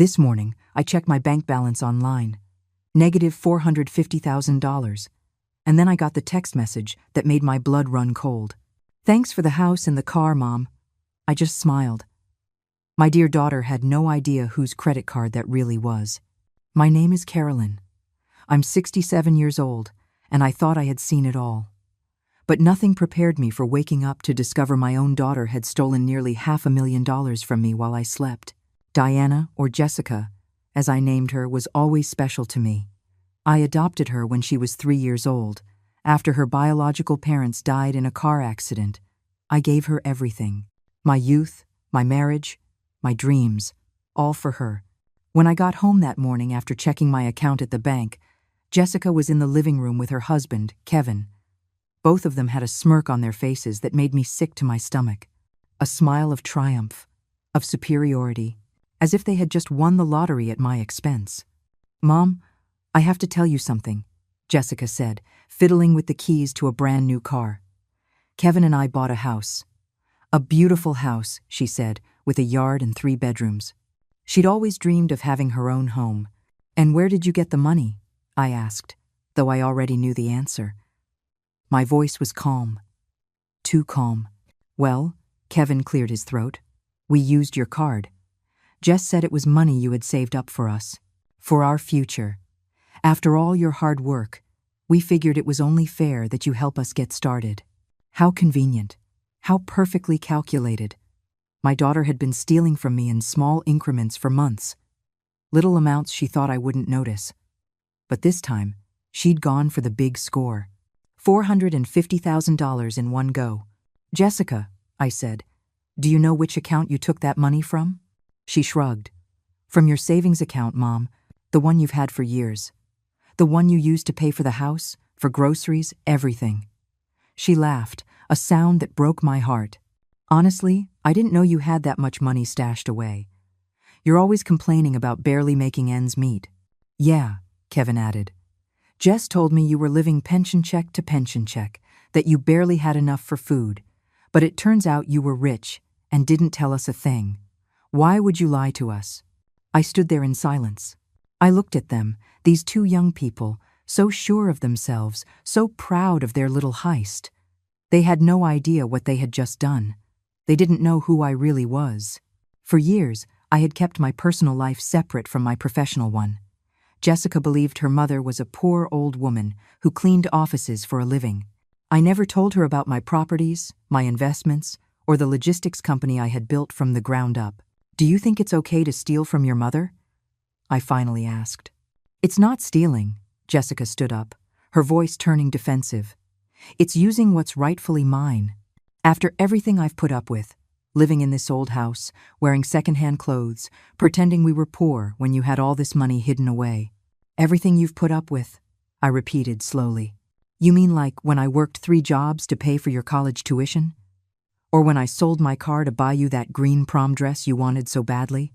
This morning, I checked my bank balance online. Negative $450,000. And then I got the text message that made my blood run cold. Thanks for the house and the car, Mom. I just smiled. My dear daughter had no idea whose credit card that really was. My name is Carolyn. I'm 67 years old, and I thought I had seen it all. But nothing prepared me for waking up to discover my own daughter had stolen nearly $500,000 from me while I slept. Diana, or Jessica, as I named her, was always special to me. I adopted her when she was 3 years old, after her biological parents died in a car accident. I gave her everything. My youth, my marriage, my dreams, all for her. When I got home that morning after checking my account at the bank, Jessica was in the living room with her husband, Kevin. Both of them had a smirk on their faces that made me sick to my stomach. A smile of triumph, of superiority, as if they had just won the lottery at my expense. "Mom, I have to tell you something," Jessica said, fiddling with the keys to a brand new car. "Kevin and I bought a house. A beautiful house," she said, with a yard and 3 bedrooms. She'd always dreamed of having her own home. "And where did you get the money?" I asked, though I already knew the answer. My voice was calm. Too calm. "Well," Kevin cleared his throat, "we used your card. Jess said it was money you had saved up for us. For our future. After all your hard work, we figured it was only fair that you help us get started." How convenient. How perfectly calculated. My daughter had been stealing from me in small increments for months. Little amounts she thought I wouldn't notice. But this time, she'd gone for the big score. $450,000 in one go. "Jessica," I said, "do you know which account you took that money from?" She shrugged. "From your savings account, Mom, the one you've had for years. The one you used to pay for the house, for groceries, everything." She laughed, a sound that broke my heart. "Honestly, I didn't know you had that much money stashed away. You're always complaining about barely making ends meet." "Yeah," Kevin added. "Jess told me you were living pension check to pension check, that you barely had enough for food. But it turns out you were rich and didn't tell us a thing. Why would you lie to us?" I stood there in silence. I looked at them, these 2 young people, so sure of themselves, so proud of their little heist. They had no idea what they had just done. They didn't know who I really was. For years, I had kept my personal life separate from my professional one. Jessica believed her mother was a poor old woman who cleaned offices for a living. I never told her about my properties, my investments, or the logistics company I had built from the ground up. "Do you think it's okay to steal from your mother?" I finally asked. "It's not stealing," Jessica stood up, her voice turning defensive. "It's using what's rightfully mine. After everything I've put up with, living in this old house, wearing secondhand clothes, pretending we were poor when you had all this money hidden away. Everything you've put up with," I repeated slowly. "You mean like when I worked 3 jobs to pay for your college tuition? Or when I sold my car to buy you that green prom dress you wanted so badly?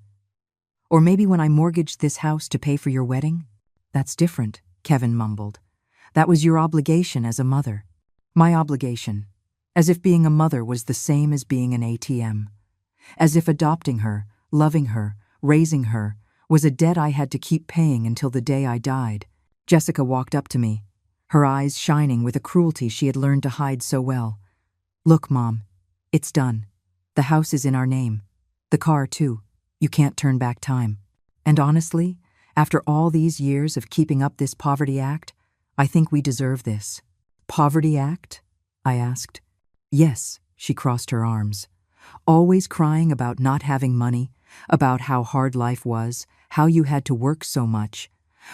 Or maybe when I mortgaged this house to pay for your wedding?" "That's different," Kevin mumbled. "That was your obligation as a mother." My obligation. As if being a mother was the same as being an ATM. As if adopting her, loving her, raising her, was a debt I had to keep paying until the day I died. Jessica walked up to me, her eyes shining with a cruelty she had learned to hide so well. "Look, Mom, it's done. The house is in our name. The car, too. You can't turn back time. And honestly, after all these years of keeping up this poverty act, I think we deserve this." "Poverty act?" I asked. "Yes," she crossed her arms. "Always crying about not having money, about how hard life was, how you had to work so much.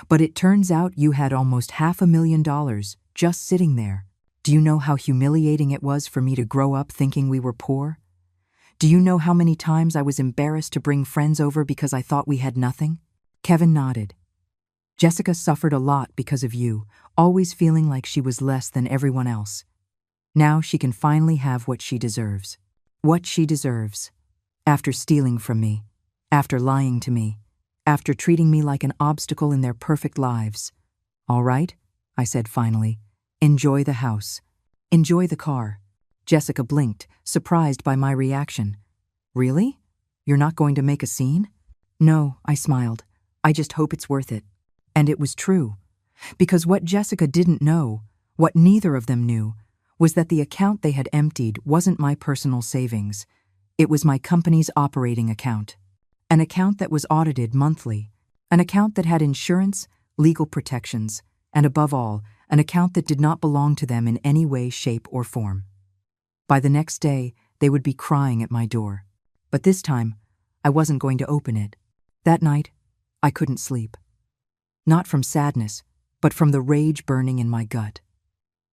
But it turns out you had almost $500,000 just sitting there. Do you know how humiliating it was for me to grow up thinking we were poor? Do you know how many times I was embarrassed to bring friends over because I thought we had nothing?" Kevin nodded. "Jessica suffered a lot because of you, always feeling like she was less than everyone else. Now she can finally have what she deserves. What she deserves. After stealing from me, after lying to me, after treating me like an obstacle in their perfect lives. All right," I said finally, "enjoy the house. Enjoy the car." Jessica blinked, surprised by my reaction. "Really? You're not going to make a scene?" No, I smiled. I just hope it's worth it. And it was true. Because what Jessica didn't know, what neither of them knew, was that the account they had emptied wasn't my personal savings. It was my company's operating account. An account that was audited monthly. An account that had insurance, legal protections, and above all, an account that did not belong to them in any way, shape, or form. By the next day, they would be crying at my door. But this time, I wasn't going to open it. That night, I couldn't sleep. Not from sadness, but from the rage burning in my gut.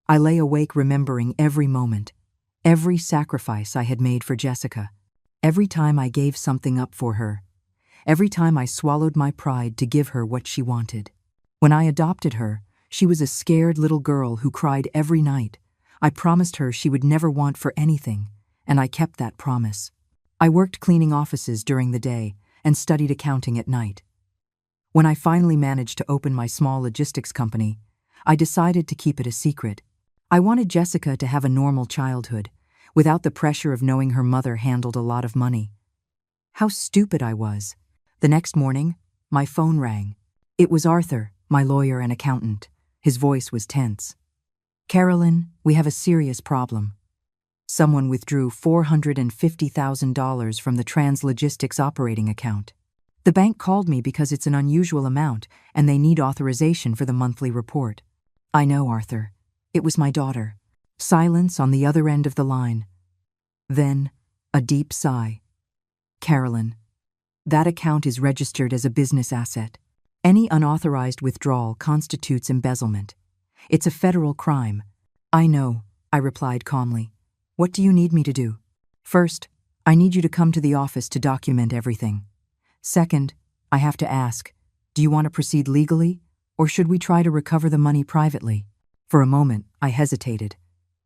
I lay awake remembering every moment, every sacrifice I had made for Jessica, every time I gave something up for her, every time I swallowed my pride to give her what she wanted. When I adopted her, she was a scared little girl who cried every night. I promised her she would never want for anything, and I kept that promise. I worked cleaning offices during the day and studied accounting at night. When I finally managed to open my small logistics company, I decided to keep it a secret. I wanted Jessica to have a normal childhood, without the pressure of knowing her mother handled a lot of money. How stupid I was. The next morning, my phone rang. It was Arthur, my lawyer and accountant. His voice was tense. "Carolyn, we have a serious problem. Someone withdrew $450,000 from the Translogistics operating account. The bank called me because it's an unusual amount and they need authorization for the monthly report." "I know, Arthur. It was my daughter." Silence on the other end of the line. Then, a deep sigh. "Carolyn, that account is registered as a business asset. Any unauthorized withdrawal constitutes embezzlement. It's a federal crime." "I know," I replied calmly. "What do you need me to do?" "First, I need you to come to the office to document everything. Second, I have to ask, do you want to proceed legally, or should we try to recover the money privately?" For a moment, I hesitated.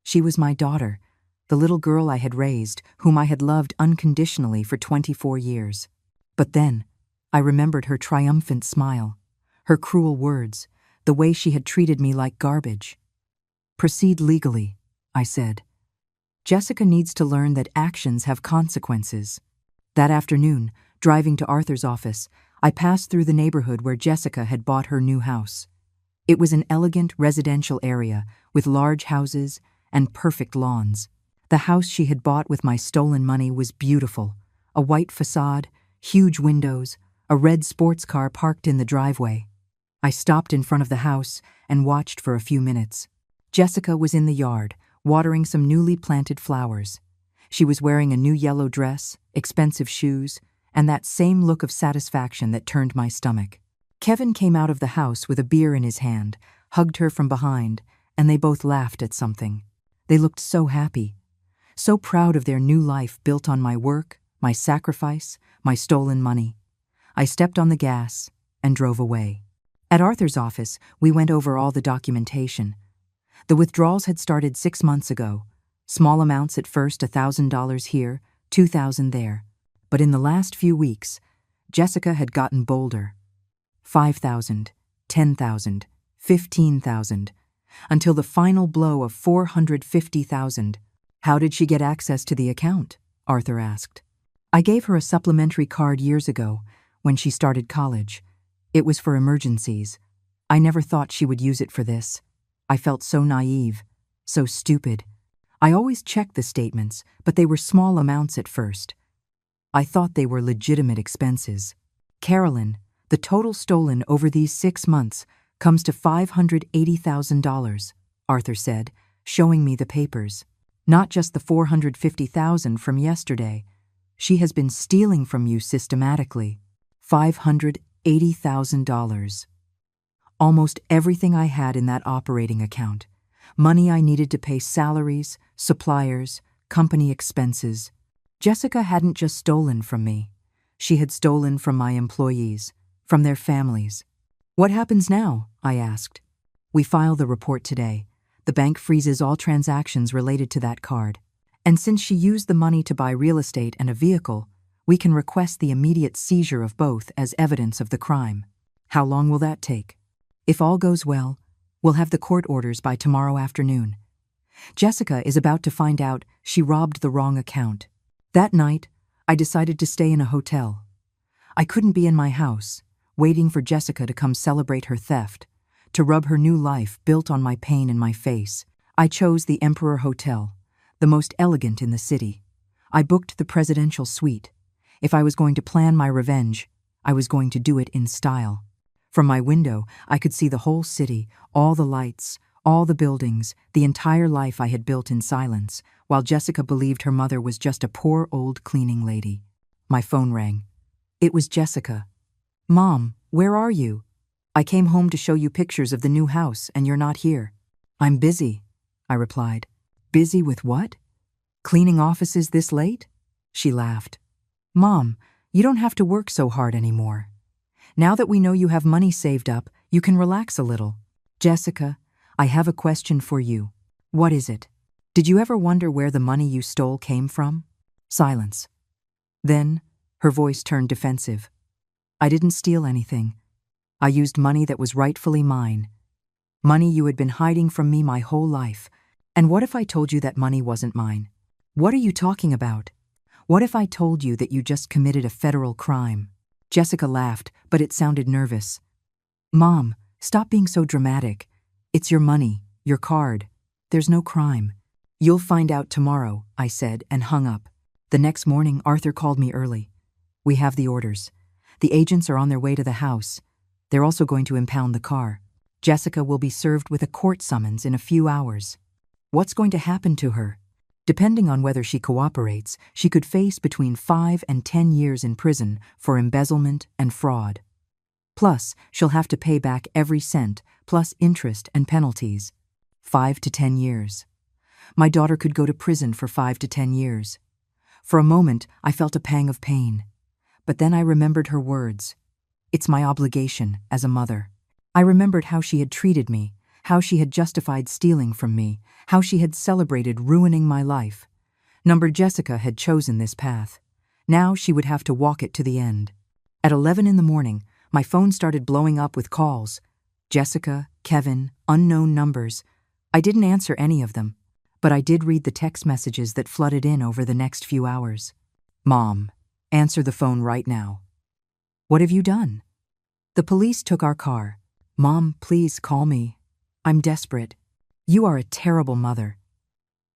She was my daughter, the little girl I had raised, whom I had loved unconditionally for 24 years. But then, I remembered her triumphant smile, her cruel words, the way she had treated me like garbage. "Proceed legally," I said. "Jessica needs to learn that actions have consequences." That afternoon, driving to Arthur's office, I passed through the neighborhood where Jessica had bought her new house. It was an elegant residential area with large houses and perfect lawns. The house she had bought with my stolen money was beautiful. A white facade, huge windows, a red sports car parked in the driveway. I stopped in front of the house and watched for a few minutes. Jessica was in the yard, watering some newly planted flowers. She was wearing a new yellow dress, expensive shoes, and that same look of satisfaction that turned my stomach. Kevin came out of the house with a beer in his hand, hugged her from behind, and they both laughed at something. They looked so happy, so proud of their new life built on my work, my sacrifice, my stolen money. I stepped on the gas and drove away. At Arthur's office, we went over all the documentation. The withdrawals had started 6 months ago. Small amounts at first, $1,000 here, $2,000 there. But in the last few weeks, Jessica had gotten bolder. $5,000, $10,000, $15,000, until the final blow of $450,000. "How did she get access to the account?" Arthur asked. "I gave her a supplementary card years ago, when she started college. It was for emergencies. I never thought she would use it for this. I felt so naive, so stupid. I always checked the statements, but they were small amounts at first. I thought they were legitimate expenses. Carolyn, the total stolen over these 6 months comes to $580,000, Arthur said, showing me the papers. Not just the $450,000 from yesterday. She has been stealing from you systematically. $580,000. Almost everything I had in that operating account. Money I needed to pay salaries, suppliers, company expenses. Jessica hadn't just stolen from me. She had stolen from my employees, from their families. "What happens now?" I asked. "We file the report today. The bank freezes all transactions related to that card. And since she used the money to buy real estate and a vehicle, we can request the immediate seizure of both as evidence of the crime." "How long will that take?" "If all goes well, we'll have the court orders by tomorrow afternoon. Jessica is about to find out she robbed the wrong account." That night, I decided to stay in a hotel. I couldn't be in my house, waiting for Jessica to come celebrate her theft, to rub her new life built on my pain in my face. I chose the Emperor Hotel, the most elegant in the city. I booked the presidential suite. If I was going to plan my revenge, I was going to do it in style. From my window, I could see the whole city, all the lights, all the buildings, the entire life I had built in silence, while Jessica believed her mother was just a poor old cleaning lady. My phone rang. It was Jessica. "Mom, where are you? I came home to show you pictures of the new house, and you're not here." "I'm busy," I replied. "Busy with what? Cleaning offices this late?" She laughed. "Mom, you don't have to work so hard anymore. Now that we know you have money saved up, you can relax a little." "Jessica, I have a question for you." "What is it? Did you ever wonder where the money you stole came from?" Silence. Then, her voice turned defensive. "I didn't steal anything. I used money that was rightfully mine. Money you had been hiding from me my whole life. And what if I told you that money wasn't mine? What are you talking about? What if I told you that you just committed a federal crime?" Jessica laughed, but it sounded nervous. "Mom, stop being so dramatic. It's your money, your card. There's no crime." "You'll find out tomorrow," I said, and hung up. The next morning, Arthur called me early. "We have the orders. The agents are on their way to the house. They're also going to impound the car. Jessica will be served with a court summons in a few hours." "What's going to happen to her?" "Depending on whether she cooperates, she could face between 5 and 10 years in prison for embezzlement and fraud. Plus, she'll have to pay back every cent, plus interest and penalties. 5 to 10 years. My daughter could go to prison for 5 to 10 years. For a moment, I felt a pang of pain. But then I remembered her words. It's my obligation as a mother. I remembered how she had treated me, how she had justified stealing from me, how she had celebrated ruining my life. Jessica had chosen this path. Now she would have to walk it to the end. At 11 in the morning, my phone started blowing up with calls. Jessica, Kevin, unknown numbers. I didn't answer any of them, but I did read the text messages that flooded in over the next few hours. "Mom, answer the phone right now." "What have you done?" "The police took our car." "Mom, please call me. I'm desperate. You are a terrible mother.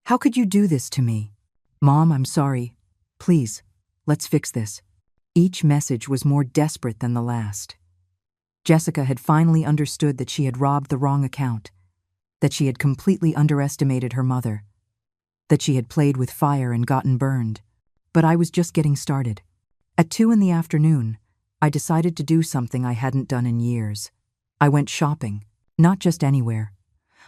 How could you do this to me?" "Mom, I'm sorry. Please, let's fix this." Each message was more desperate than the last. Jessica had finally understood that she had robbed the wrong account, that she had completely underestimated her mother, that she had played with fire and gotten burned. But I was just getting started. At 2 in the afternoon, I decided to do something I hadn't done in years. I went shopping, not just anywhere.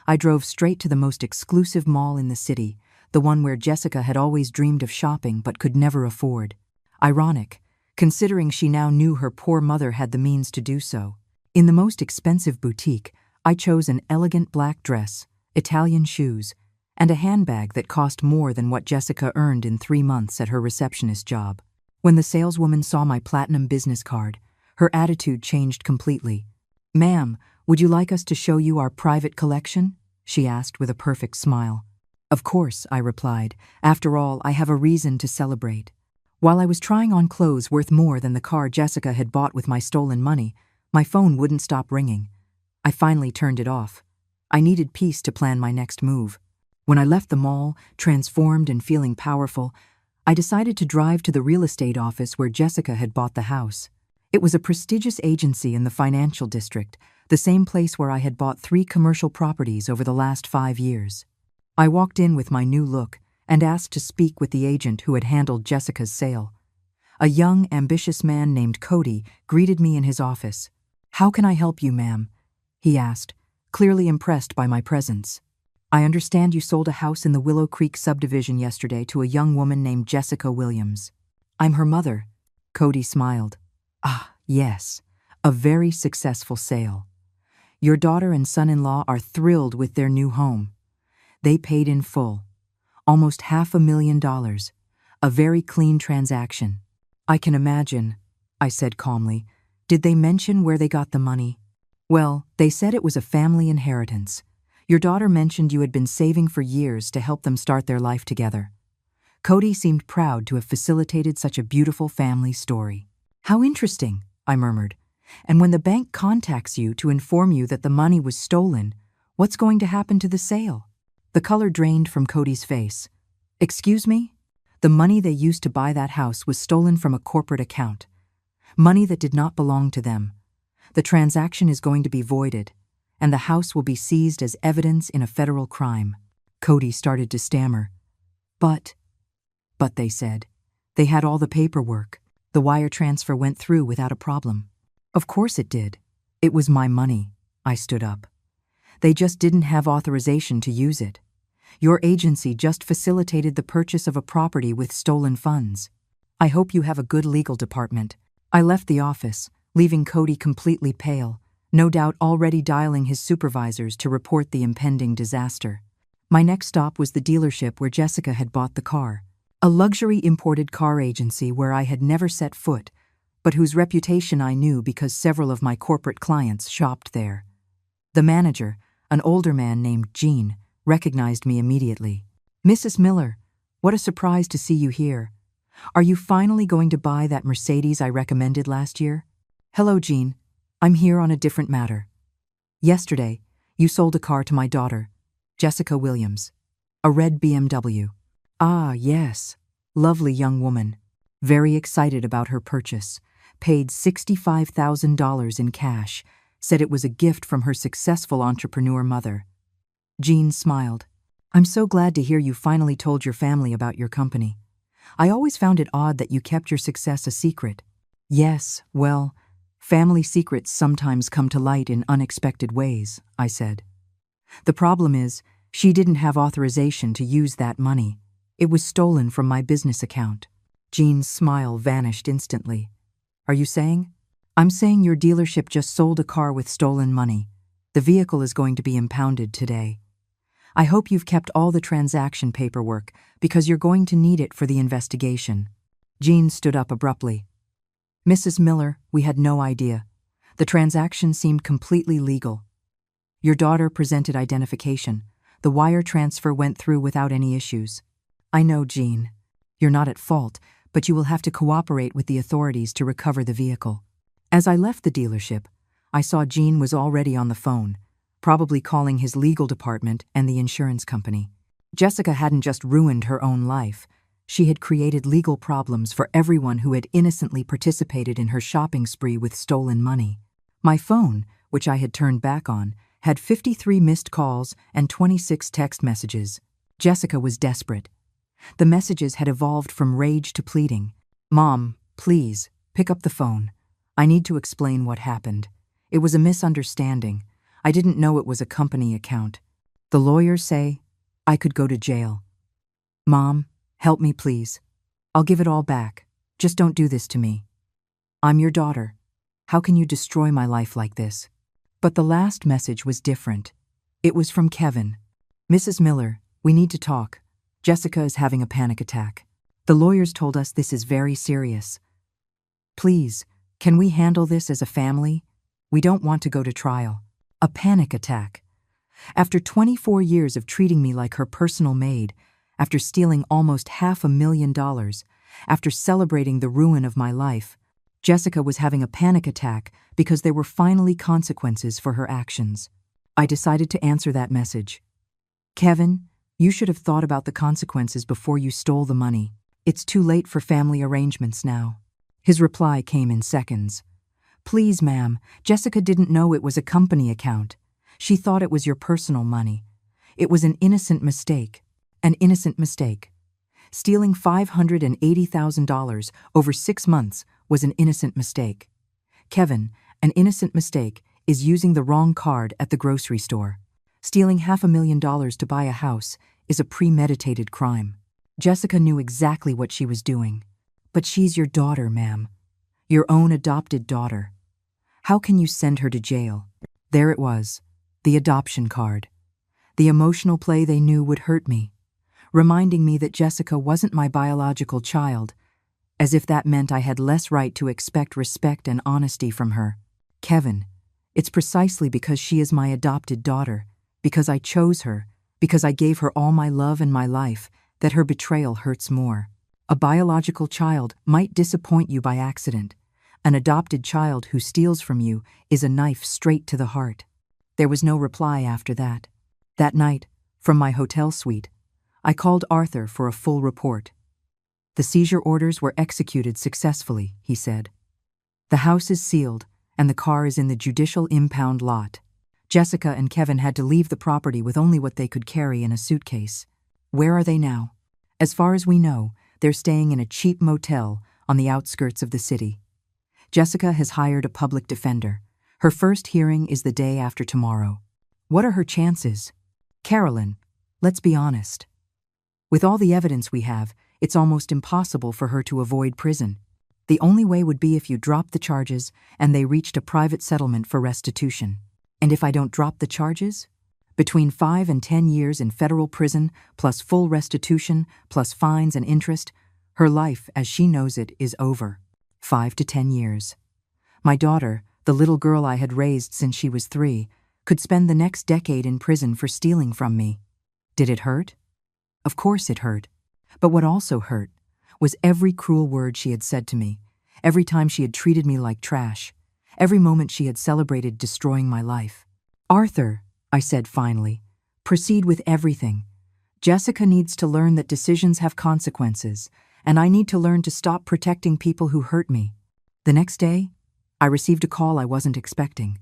I drove straight to the most exclusive mall in the city, the one where Jessica had always dreamed of shopping but could never afford. Ironic, considering she now knew her poor mother had the means to do so. In the most expensive boutique, I chose an elegant black dress, Italian shoes, and a handbag that cost more than what Jessica earned in 3 months at her receptionist job. When the saleswoman saw my platinum business card, her attitude changed completely. "Ma'am, would you like us to show you our private collection?" she asked with a perfect smile. "Of course," I replied. "After all, I have a reason to celebrate." While I was trying on clothes worth more than the car Jessica had bought with my stolen money, my phone wouldn't stop ringing. I finally turned it off. I needed peace to plan my next move. When I left the mall, transformed and feeling powerful, I decided to drive to the real estate office where Jessica had bought the house. It was a prestigious agency in the financial district, the same place where I had bought 3 commercial properties over the last 5 years. I walked in with my new look and asked to speak with the agent who had handled Jessica's sale. A young, ambitious man named Cody greeted me in his office. "How can I help you, ma'am?" he asked, clearly impressed by my presence. "I understand you sold a house in the Willow Creek subdivision yesterday to a young woman named Jessica Williams." "I'm her mother." Cody smiled. "Ah, yes, a very successful sale. Your daughter and son-in-law are thrilled with their new home. They paid in full, almost $500,000, a very clean transaction." "I can imagine," I said calmly. "Did they mention where they got the money?" "Well, they said it was a family inheritance. Your daughter mentioned you had been saving for years to help them start their life together." Cody seemed proud to have facilitated such a beautiful family story. How interesting, I murmured. And when the bank contacts you to inform you that the money was stolen, what's going to happen to the sale? The color drained from Cody's face. Excuse me? The money they used to buy that house was stolen from a corporate account. Money that did not belong to them. The transaction is going to be voided, and the house will be seized as evidence in a federal crime. Cody started to stammer. But they said. They had all the paperwork. The wire transfer went through without a problem. Of course it did. It was my money. I stood up. They just didn't have authorization to use it. Your agency just facilitated the purchase of a property with stolen funds. I hope you have a good legal department. I left the office, leaving Cody completely pale, no doubt already dialing his supervisors to report the impending disaster. My next stop was the dealership where Jessica had bought the car, a luxury imported car agency where I had never set foot, but whose reputation I knew because several of my corporate clients shopped there. The manager, an older man named Gene, recognized me immediately. Mrs. Miller, what a surprise to see you here. Are you finally going to buy that Mercedes I recommended last year? Hello, Gene. I'm here on a different matter. Yesterday, you sold a car to my daughter, Jessica Williams. A red BMW. Ah, yes. Lovely young woman. Very excited about her purchase. Paid $65,000 in cash. Said it was a gift from her successful entrepreneur mother. Jean smiled. I'm so glad to hear you finally told your family about your company. I always found it odd that you kept your success a secret. Yes, well, family secrets sometimes come to light in unexpected ways, I said. The problem is, she didn't have authorization to use that money. It was stolen from my business account. Jean's smile vanished instantly. Are you saying? I'm saying your dealership just sold a car with stolen money. The vehicle is going to be impounded today. I hope you've kept all the transaction paperwork because you're going to need it for the investigation. Jean stood up abruptly. Mrs. Miller, we had no idea. The transaction seemed completely legal. Your daughter presented identification. The wire transfer went through without any issues. I know, Jean. You're not at fault, but you will have to cooperate with the authorities to recover the vehicle. As I left the dealership, I saw Gene was already on the phone, probably calling his legal department and the insurance company. Jessica hadn't just ruined her own life. She had created legal problems for everyone who had innocently participated in her shopping spree with stolen money. My phone, which I had turned back on, had 53 missed calls and 26 text messages. Jessica was desperate. The messages had evolved from rage to pleading. Mom, please, pick up the phone. I need to explain what happened. It was a misunderstanding. I didn't know it was a company account. The lawyers say I could go to jail. Mom, help me please. I'll give it all back. Just don't do this to me. I'm your daughter. How can you destroy my life like this? But the last message was different. It was from Kevin. Mrs. Miller, we need to talk. Jessica is having a panic attack. The lawyers told us this is very serious. Please, can we handle this as a family? We don't want to go to trial. A panic attack. After 24 years of treating me like her personal maid, after stealing almost $500,000, after celebrating the ruin of my life, Jessica was having a panic attack because there were finally consequences for her actions. I decided to answer that message. Kevin, you should have thought about the consequences before you stole the money. It's too late for family arrangements now. His reply came in seconds. Please, ma'am, Jessica didn't know it was a company account. She thought it was your personal money. It was an innocent mistake. An innocent mistake. Stealing $580,000 over 6 months was an innocent mistake. Kevin, an innocent mistake is using the wrong card at the grocery store. Stealing $500,000 to buy a house is a premeditated crime. Jessica knew exactly what she was doing. But she's your daughter, ma'am. Your own adopted daughter. How can you send her to jail? There it was, the adoption card. The emotional play they knew would hurt me, reminding me that Jessica wasn't my biological child, as if that meant I had less right to expect respect and honesty from her. Kevin, it's precisely because she is my adopted daughter, because I chose her, because I gave her all my love and my life, that her betrayal hurts more. A biological child might disappoint you by accident. An adopted child who steals from you is a knife straight to the heart. There was no reply after that. That night, from my hotel suite, I called Arthur for a full report. The seizure orders were executed successfully, he said. The house is sealed, and the car is in the judicial impound lot. Jessica and Kevin had to leave the property with only what they could carry in a suitcase. Where are they now? As far as we know, they're staying in a cheap motel on the outskirts of the city. Jessica has hired a public defender. Her first hearing is the day after tomorrow. What are her chances? Carolyn, let's be honest. With all the evidence we have, it's almost impossible for her to avoid prison. The only way would be if you dropped the charges and they reached a private settlement for restitution. And if I don't drop the charges? Between 5 and 10 years in federal prison, plus full restitution, plus fines and interest, her life, as she knows it, is over. 5 to 10 years. My daughter, the little girl I had raised since she was 3, could spend the next decade in prison for stealing from me. Did it hurt? Of course it hurt. But what also hurt was every cruel word she had said to me, every time she had treated me like trash, every moment she had celebrated destroying my life. Arthur, I said finally, proceed with everything. Jessica needs to learn that decisions have consequences, and I need to learn to stop protecting people who hurt me. The next day, I received a call I wasn't expecting.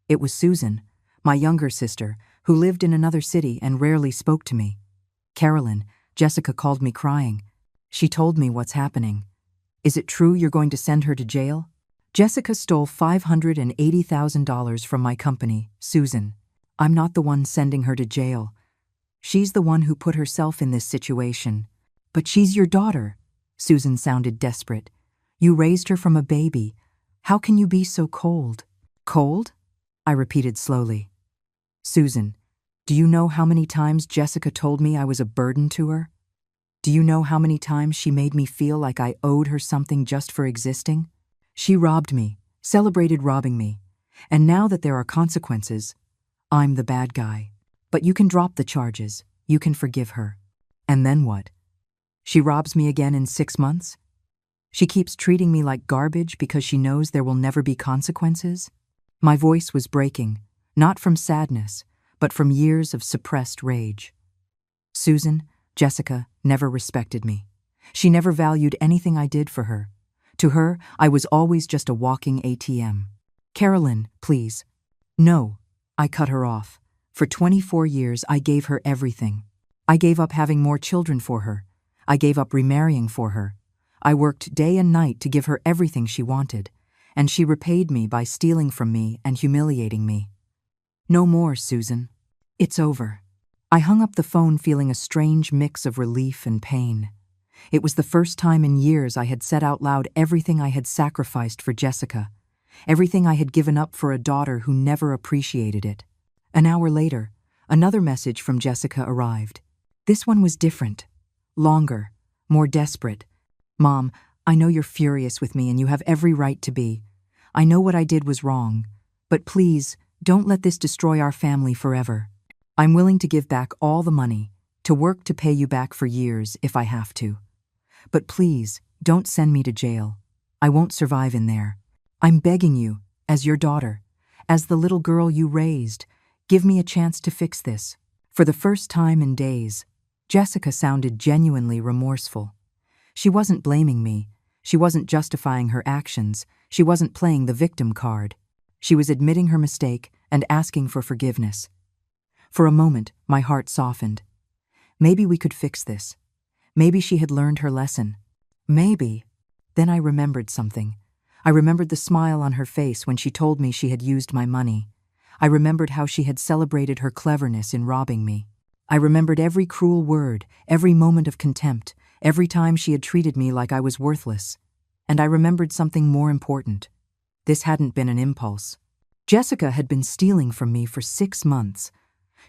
It was Susan, my younger sister, who lived in another city and rarely spoke to me. Carolyn, Jessica called me crying. She told me what's happening. Is it true you're going to send her to jail? Jessica stole $580,000 from my company, Susan. I'm not the one sending her to jail. She's the one who put herself in this situation. But she's your daughter. Susan sounded desperate. You raised her from a baby. How can you be so cold? Cold? I repeated slowly. Susan, do you know how many times Jessica told me I was a burden to her? Do you know how many times she made me feel like I owed her something just for existing? She robbed me, celebrated robbing me, and now that there are consequences, I'm the bad guy. But you can drop the charges, you can forgive her. And then what? She robs me again in 6 months? She keeps treating me like garbage because she knows there will never be consequences? My voice was breaking, not from sadness, but from years of suppressed rage. Susan, Jessica, never respected me. She never valued anything I did for her. To her, I was always just a walking ATM. Carolyn, please. No, I cut her off. For 24 years, I gave her everything. I gave up having more children for her. I gave up remarrying for her. I worked day and night to give her everything she wanted, and she repaid me by stealing from me and humiliating me. No more, Susan. It's over. I hung up the phone feeling a strange mix of relief and pain. It was the first time in years I had said out loud everything I had sacrificed for Jessica, everything I had given up for a daughter who never appreciated it. An hour later, another message from Jessica arrived. This one was different, longer, more desperate. Mom, I know you're furious with me and you have every right to be. I know what I did was wrong, but please, don't let this destroy our family forever. I'm willing to give back all the money, to work to pay you back for years if I have to. But please, don't send me to jail. I won't survive in there. I'm begging you, as your daughter, as the little girl you raised, give me a chance to fix this. For the first time in days, Jessica sounded genuinely remorseful. She wasn't blaming me. She wasn't justifying her actions. She wasn't playing the victim card. She was admitting her mistake and asking for forgiveness. For a moment, my heart softened. Maybe we could fix this. Maybe she had learned her lesson. Maybe. Then I remembered something. I remembered the smile on her face when she told me she had used my money. I remembered how she had celebrated her cleverness in robbing me. I remembered every cruel word, every moment of contempt, every time she had treated me like I was worthless. And I remembered something more important. This hadn't been an impulse. Jessica had been stealing from me for 6 months.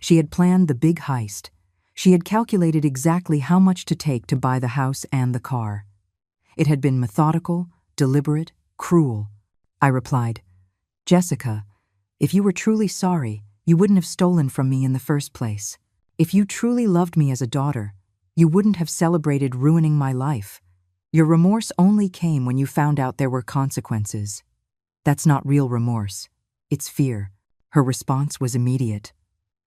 She had planned the big heist. She had calculated exactly how much to take to buy the house and the car. It had been methodical, deliberate, cruel. I replied, Jessica, if you were truly sorry, you wouldn't have stolen from me in the first place. If you truly loved me as a daughter, you wouldn't have celebrated ruining my life. Your remorse only came when you found out there were consequences. That's not real remorse. It's fear. Her response was immediate.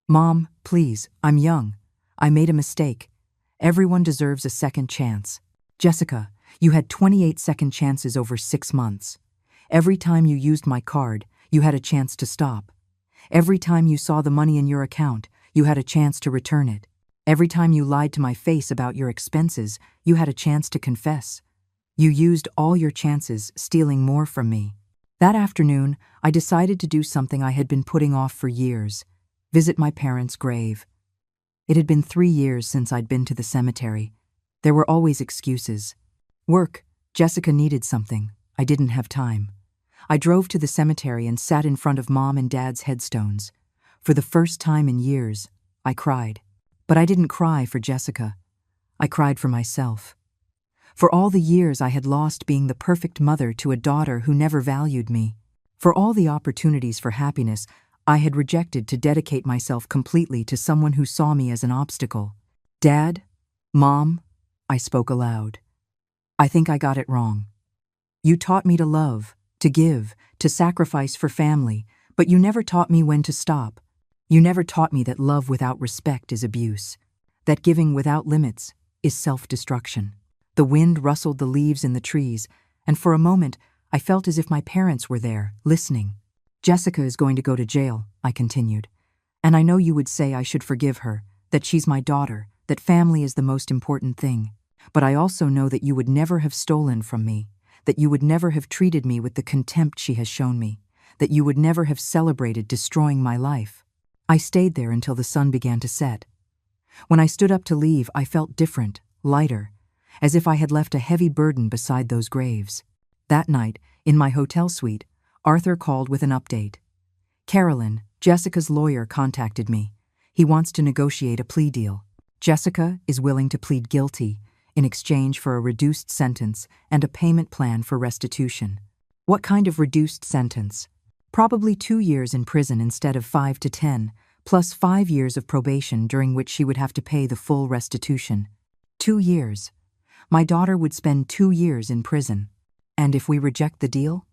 Mom, please, I'm young. I made a mistake. Everyone deserves a second chance. Jessica, you had 28 second chances over 6 months. Every time you used my card, you had a chance to stop. Every time you saw the money in your account, you had a chance to return it. Every time you lied to my face about your expenses, you had a chance to confess. You used all your chances, stealing more from me. That afternoon, I decided to do something I had been putting off for years: visit my parents' grave. It had been 3 years since I'd been to the cemetery. There were always excuses. Work, Jessica needed something. I didn't have time. I drove to the cemetery and sat in front of Mom and Dad's headstones. For the first time in years, I cried. But I didn't cry for Jessica. I cried for myself. For all the years I had lost being the perfect mother to a daughter who never valued me. For all the opportunities for happiness I had rejected to dedicate myself completely to someone who saw me as an obstacle. Dad, Mom, I spoke aloud. I think I got it wrong. You taught me to love, to give, to sacrifice for family, but you never taught me when to stop. You never taught me that love without respect is abuse, that giving without limits is self-destruction. The wind rustled the leaves in the trees, and for a moment I felt as if my parents were there, listening. Jessica is going to go to jail, I continued. And I know you would say I should forgive her, that she's my daughter, that family is the most important thing. But I also know that you would never have stolen from me, that you would never have treated me with the contempt she has shown me, that you would never have celebrated destroying my life. I stayed there until the sun began to set. When I stood up to leave, I felt different, lighter, as if I had left a heavy burden beside those graves. That night, in my hotel suite, Arthur called with an update. Carolyn, Jessica's lawyer, contacted me. He wants to negotiate a plea deal. Jessica is willing to plead guilty in exchange for a reduced sentence and a payment plan for restitution. What kind of reduced sentence? Probably 2 years in prison instead of 5 to 10, plus 5 years of probation during which she would have to pay the full restitution. 2 years. My daughter would spend 2 years in prison. And if we reject the deal,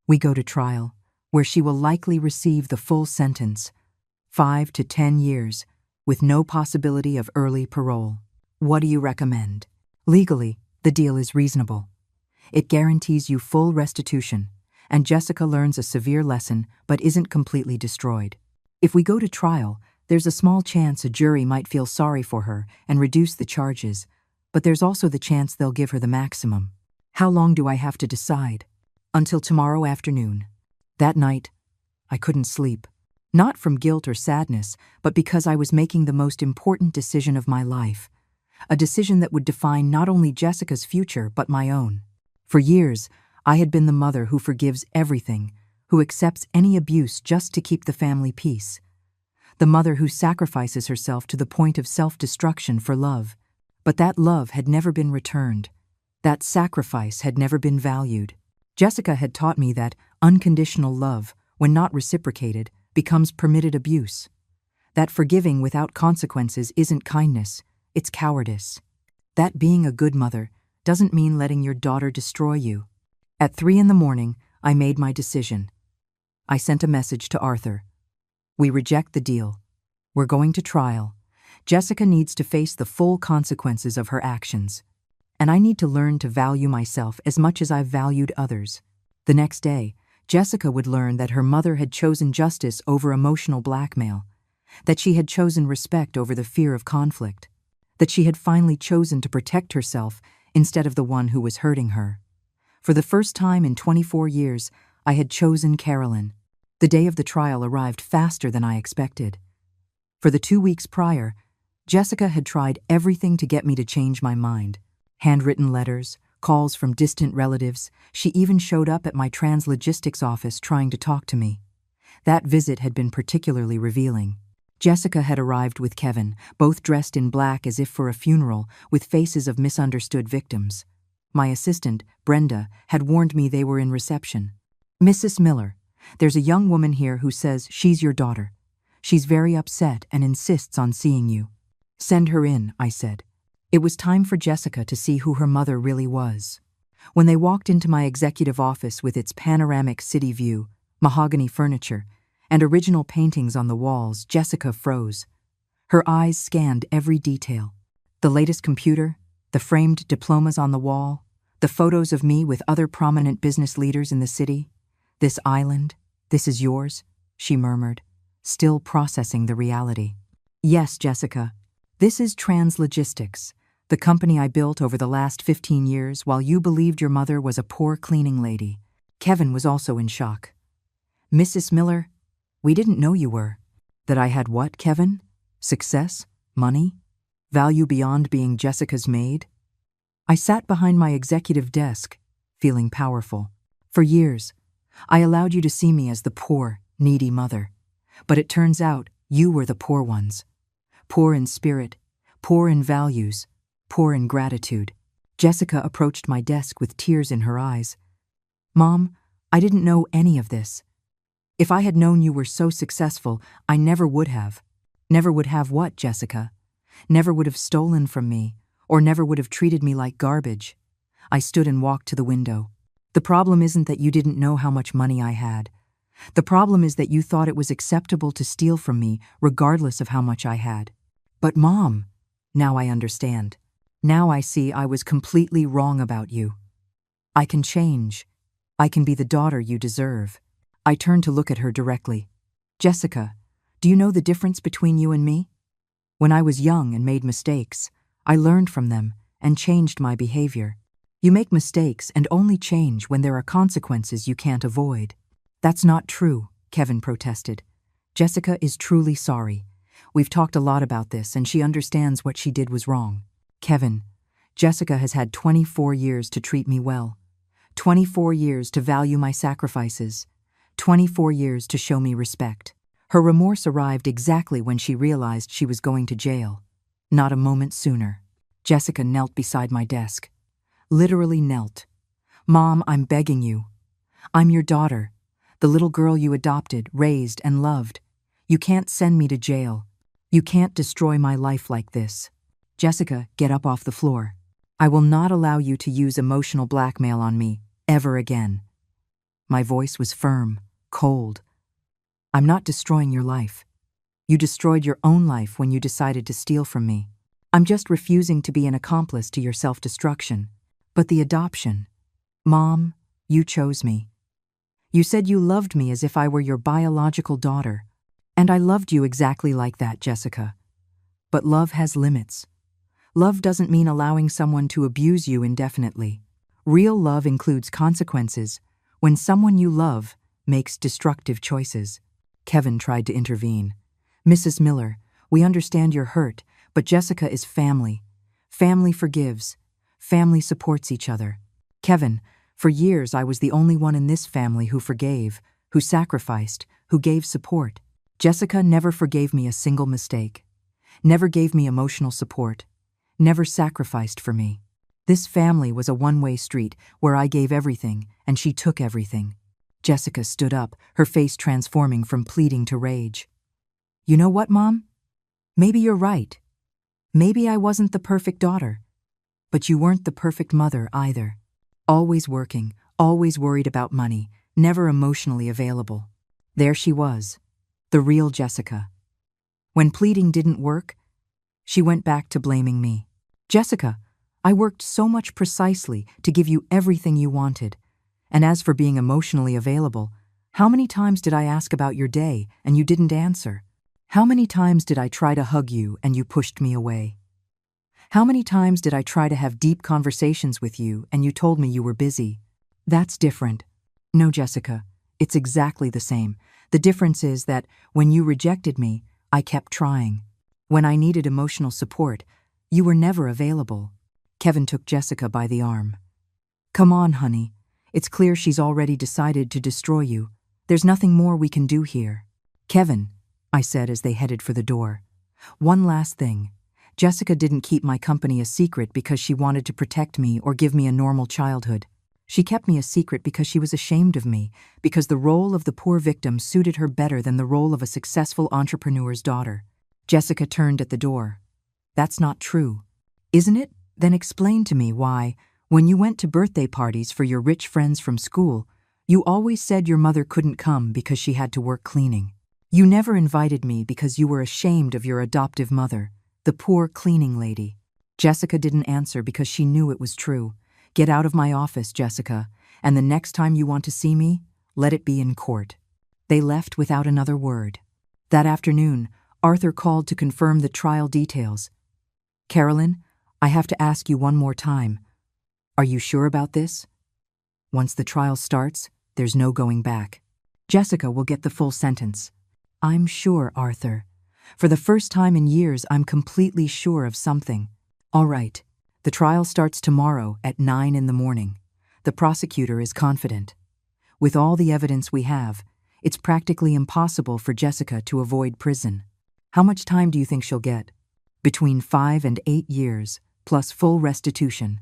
we go to trial, where she will likely receive the full sentence, 5 to 10 years, with no possibility of early parole. What do you recommend? Legally, the deal is reasonable. It guarantees you full restitution, and Jessica learns a severe lesson but isn't completely destroyed. If we go to trial, there's a small chance a jury might feel sorry for her and reduce the charges, but there's also the chance they'll give her the maximum. How long do I have to decide? Until tomorrow afternoon. That night, I couldn't sleep. Not from guilt or sadness, but because I was making the most important decision of my life. A decision that would define not only Jessica's future, but my own. For years, I had been the mother who forgives everything, who accepts any abuse just to keep the family peace. The mother who sacrifices herself to the point of self-destruction for love. But that love had never been returned. That sacrifice had never been valued. Jessica had taught me that unconditional love, when not reciprocated, becomes permitted abuse. That forgiving without consequences isn't kindness, it's cowardice. That being a good mother doesn't mean letting your daughter destroy you. At 3 a.m, I made my decision. I sent a message to Arthur. We reject the deal. We're going to trial. Jessica needs to face the full consequences of her actions. And I need to learn to value myself as much as I've valued others. The next day, Jessica would learn that her mother had chosen justice over emotional blackmail, that she had chosen respect over the fear of conflict, that she had finally chosen to protect herself instead of the one who was hurting her. For the first time in 24 years, I had chosen Carolyn. The day of the trial arrived faster than I expected. For the 2 weeks prior, Jessica had tried everything to get me to change my mind. Handwritten letters, calls from distant relatives. She even showed up at my translogistics office trying to talk to me. That visit had been particularly revealing. Jessica had arrived with Kevin, both dressed in black as if for a funeral, with faces of misunderstood victims. My assistant, Brenda, had warned me they were in reception. Mrs. Miller, there's a young woman here who says she's your daughter. She's very upset and insists on seeing you. Send her in, I said. It was time for Jessica to see who her mother really was. When they walked into my executive office with its panoramic city view, mahogany furniture, and original paintings on the walls, Jessica froze. Her eyes scanned every detail. The latest computer, the framed diplomas on the wall, the photos of me with other prominent business leaders in the city. "This island, this is yours," she murmured, still processing the reality. "Yes, Jessica, this is Translogistics, the company I built over the last 15 years while you believed your mother was a poor cleaning lady." Kevin was also in shock. "Mrs. Miller, we didn't know you were." "That I had what, Kevin? Success? Money? Value beyond being Jessica's maid?" I sat behind my executive desk, feeling powerful. "For years, I allowed you to see me as the poor, needy mother. But it turns out you were the poor ones. Poor in spirit, poor in values, poor in gratitude." Jessica approached my desk with tears in her eyes. "Mom, I didn't know any of this. If I had known you were so successful, I never would have." "Never would have what, Jessica?" "Never would have stolen from me, or never would have treated me like garbage." I stood and walked to the window. "The problem isn't that you didn't know how much money I had. The problem is that you thought it was acceptable to steal from me regardless of how much I had." "But Mom," "Now I understand. Now I see I was completely wrong about you. I can change. I can be the daughter you deserve." I turned to look at her directly. "Jessica, do you know the difference between you and me? When I was young and made mistakes, I learned from them and changed my behavior. You make mistakes and only change when there are consequences you can't avoid." "That's not true," Kevin protested. "Jessica is truly sorry. We've talked a lot about this and she understands what she did was wrong." "Kevin, Jessica has had 24 years to treat me well. 24 years to value my sacrifices. 24 years to show me respect." Her remorse arrived exactly when she realized she was going to jail. Not a moment sooner. Jessica knelt beside my desk. Literally knelt. "Mom, I'm begging you. I'm your daughter, the little girl you adopted, raised, and loved. You can't send me to jail. You can't destroy my life like this." "Jessica, get up off the floor. I will not allow you to use emotional blackmail on me, ever again." My voice was firm, cold. "I'm not destroying your life. You destroyed your own life when you decided to steal from me. I'm just refusing to be an accomplice to your self-destruction. But the adoption. Mom, you chose me. You said you loved me as if I were your biological daughter. And I loved you exactly like that, Jessica. But love has limits. Love doesn't mean allowing someone to abuse you indefinitely. Real love includes consequences when someone you love makes destructive choices." Kevin tried to intervene. "Mrs. Miller, we understand you're hurt, but Jessica is family. Family forgives. Family supports each other." "Kevin, for years I was the only one in this family who forgave, who sacrificed, who gave support. Jessica never forgave me a single mistake. Never gave me emotional support. Never sacrificed for me. This family was a one-way street where I gave everything and she took everything." Jessica stood up, her face transforming from pleading to rage. "You know what, Mom? Maybe you're right. Maybe I wasn't the perfect daughter. But you weren't the perfect mother either. Always working, always worried about money, never emotionally available." There she was, the real Jessica. When pleading didn't work, she went back to blaming me. "Jessica, I worked so much precisely to give you everything you wanted. And as for being emotionally available, how many times did I ask about your day and you didn't answer? How many times did I try to hug you and you pushed me away? How many times did I try to have deep conversations with you and you told me you were busy? That's different." "No, Jessica, it's exactly the same. The difference is that when you rejected me, I kept trying. When I needed emotional support, you were never available." Kevin took Jessica by the arm. "Come on, honey. It's clear she's already decided to destroy you. There's nothing more we can do here." "Kevin," I said as they headed for the door, "one last thing. Jessica didn't keep my company a secret because she wanted to protect me or give me a normal childhood. She kept me a secret because she was ashamed of me, because the role of the poor victim suited her better than the role of a successful entrepreneur's daughter." Jessica turned at the door. "That's not true." Isn't it? Then explain to me why, when you went to birthday parties for your rich friends from school, you always said your mother couldn't come because she had to work cleaning. You never invited me because you were ashamed of your adoptive mother, the poor cleaning lady. Jessica didn't answer because she knew it was true. Get out of my office, Jessica, and the next time you want to see me, let it be in court. They left without another word. That afternoon, Arthur called to confirm the trial details. Carolyn, I have to ask you one more time. Are you sure about this? Once the trial starts, there's no going back. Jessica will get the full sentence. I'm sure, Arthur. For the first time in years, I'm completely sure of something. All right. The trial starts tomorrow at 9 in the morning. The prosecutor is confident. With all the evidence we have, it's practically impossible for Jessica to avoid prison. How much time do you think she'll get? Between 5 and 8 years, plus full restitution.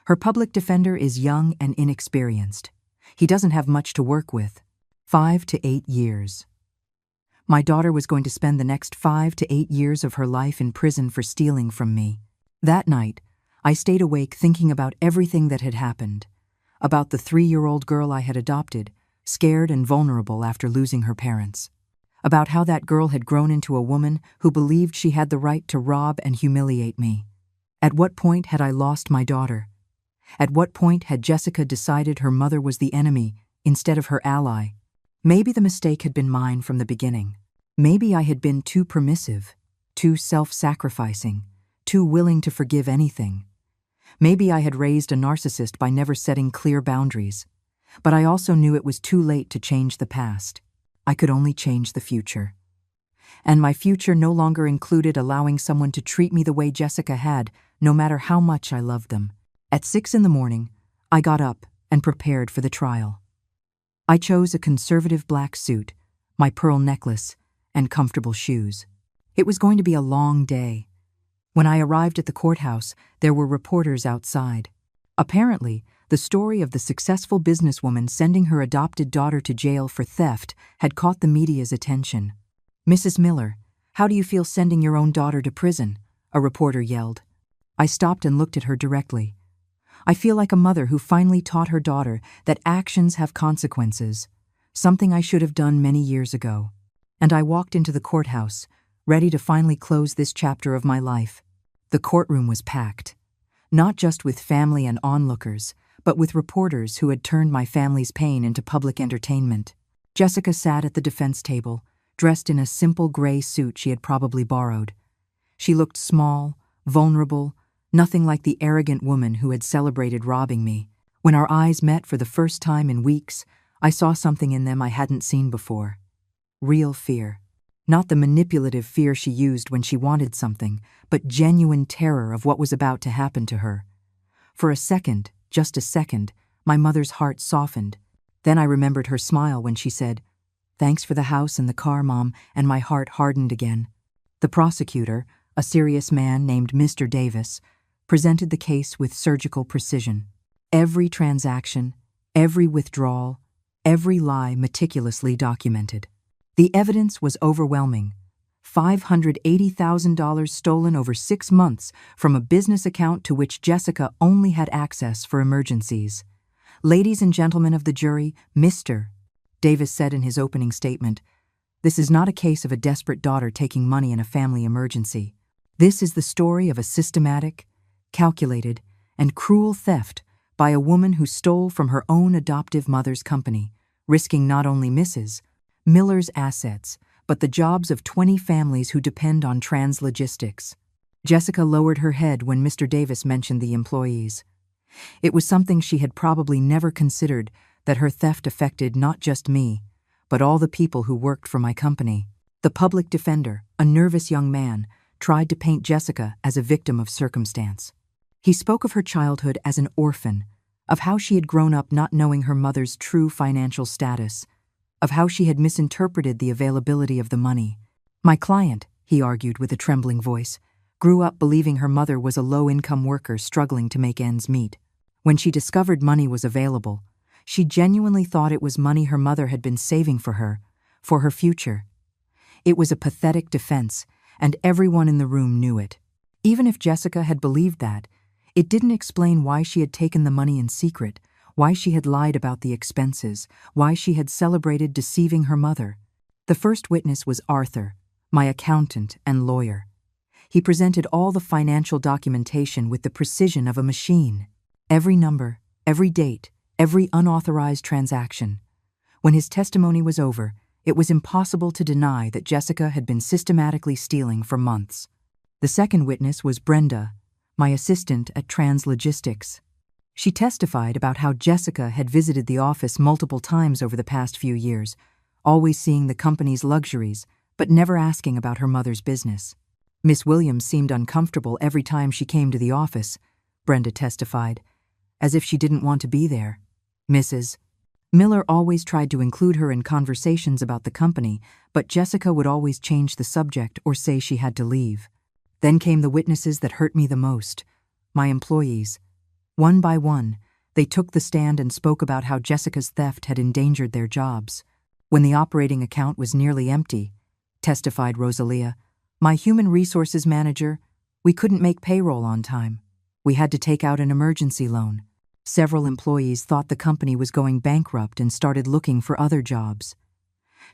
Her public defender is young and inexperienced. He doesn't have much to work with. 5 to 8 years. My daughter was going to spend the next 5 to 8 years of her life in prison for stealing from me. That night, I stayed awake thinking about everything that had happened. About the 3-year-old girl I had adopted, scared and vulnerable after losing her parents. About how that girl had grown into a woman who believed she had the right to rob and humiliate me. At what point had I lost my daughter? At what point had Jessica decided her mother was the enemy instead of her ally? Maybe the mistake had been mine from the beginning. Maybe I had been too permissive, too self-sacrificing, too willing to forgive anything. Maybe I had raised a narcissist by never setting clear boundaries. But I also knew it was too late to change the past. I could only change the future. And my future no longer included allowing someone to treat me the way Jessica had, no matter how much I loved them. At 6 in the morning, I got up and prepared for the trial. I chose a conservative black suit, my pearl necklace, and comfortable shoes. It was going to be a long day. When I arrived at the courthouse, there were reporters outside. Apparently, the story of the successful businesswoman sending her adopted daughter to jail for theft had caught the media's attention. Mrs. Miller, how do you feel sending your own daughter to prison? A reporter yelled. I stopped and looked at her directly. I feel like a mother who finally taught her daughter that actions have consequences, something I should have done many years ago. And I walked into the courthouse, ready to finally close this chapter of my life. The courtroom was packed, not just with family and onlookers, but with reporters who had turned my family's pain into public entertainment. Jessica sat at the defense table, dressed in a simple gray suit she had probably borrowed. She looked small, vulnerable, nothing like the arrogant woman who had celebrated robbing me. When our eyes met for the first time in weeks, I saw something in them I hadn't seen before. Real fear. Not the manipulative fear she used when she wanted something, but genuine terror of what was about to happen to her. For a second, just a second, my mother's heart softened. Then I remembered her smile when she said, "Thanks for the house and the car, Mom," and my heart hardened again. The prosecutor, a serious man named Mr. Davis, presented the case with surgical precision. Every transaction, every withdrawal, every lie meticulously documented. The evidence was overwhelming. $580,000 stolen over 6 months from a business account to which Jessica only had access for emergencies. Ladies and gentlemen of the jury, Mr. Davis said in his opening statement, "This is not a case of a desperate daughter taking money in a family emergency. This is the story of a systematic, calculated, and cruel theft by a woman who stole from her own adoptive mother's company, risking not only Mrs. Miller's assets, but the jobs of 20 families who depend on trans-logistics." Jessica lowered her head when Mr. Davis mentioned the employees. It was something she had probably never considered, that her theft affected not just me, but all the people who worked for my company. The public defender, a nervous young man, tried to paint Jessica as a victim of circumstance. He spoke of her childhood as an orphan, of how she had grown up not knowing her mother's true financial status, of how she had misinterpreted the availability of the money. My client, he argued with a trembling voice, grew up believing her mother was a low-income worker struggling to make ends meet. When she discovered money was available, she genuinely thought it was money her mother had been saving for her future. It was a pathetic defense, and everyone in the room knew it. Even if Jessica had believed that, it didn't explain why she had taken the money in secret, why she had lied about the expenses, why she had celebrated deceiving her mother. The first witness was Arthur, my accountant and lawyer. He presented all the financial documentation with the precision of a machine. Every number, every date, every unauthorized transaction. When his testimony was over, it was impossible to deny that Jessica had been systematically stealing for months. The second witness was Brenda, my assistant at Translogistics. She testified about how Jessica had visited the office multiple times over the past few years, always seeing the company's luxuries, but never asking about her mother's business. Miss Williams seemed uncomfortable every time she came to the office, Brenda testified, as if she didn't want to be there. Mrs. Miller always tried to include her in conversations about the company, but Jessica would always change the subject or say she had to leave. Then came the witnesses that hurt me the most, my employees. One by one, they took the stand and spoke about how Jessica's theft had endangered their jobs. When the operating account was nearly empty, testified Rosalia, my human resources manager, we couldn't make payroll on time. We had to take out an emergency loan. Several employees thought the company was going bankrupt and started looking for other jobs.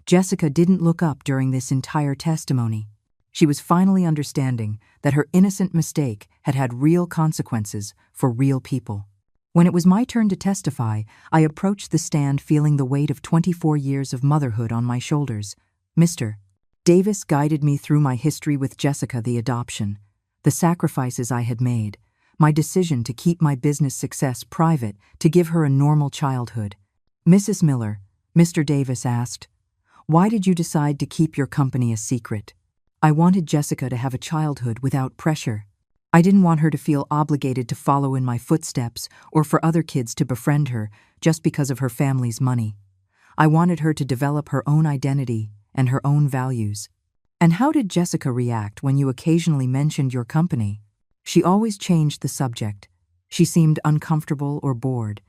Jessica didn't look up during this entire testimony. She was finally understanding that her innocent mistake had had real consequences for real people. When it was my turn to testify, I approached the stand feeling the weight of 24 years of motherhood on my shoulders. Mr. Davis guided me through my history with Jessica, the adoption, the sacrifices I had made, my decision to keep my business success private to give her a normal childhood. Mrs. Miller, Mr. Davis asked, why did you decide to keep your company a secret? I wanted Jessica to have a childhood without pressure. I didn't want her to feel obligated to follow in my footsteps or for other kids to befriend her just because of her family's money. I wanted her to develop her own identity and her own values. And how did Jessica react when you occasionally mentioned your company? She always changed the subject. She seemed uncomfortable or bored.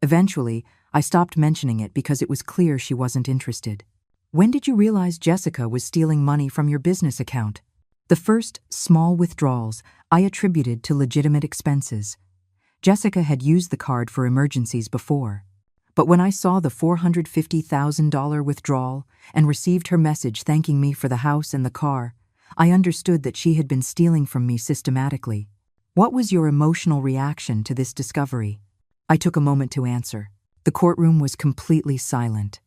Eventually, I stopped mentioning it because it was clear she wasn't interested. When did you realize Jessica was stealing money from your business account? The first small withdrawals I attributed to legitimate expenses. Jessica had used the card for emergencies before. But when I saw the $450,000 withdrawal and received her message thanking me for the house and the car, I understood that she had been stealing from me systematically. What was your emotional reaction to this discovery? I took a moment to answer. The courtroom was completely silent.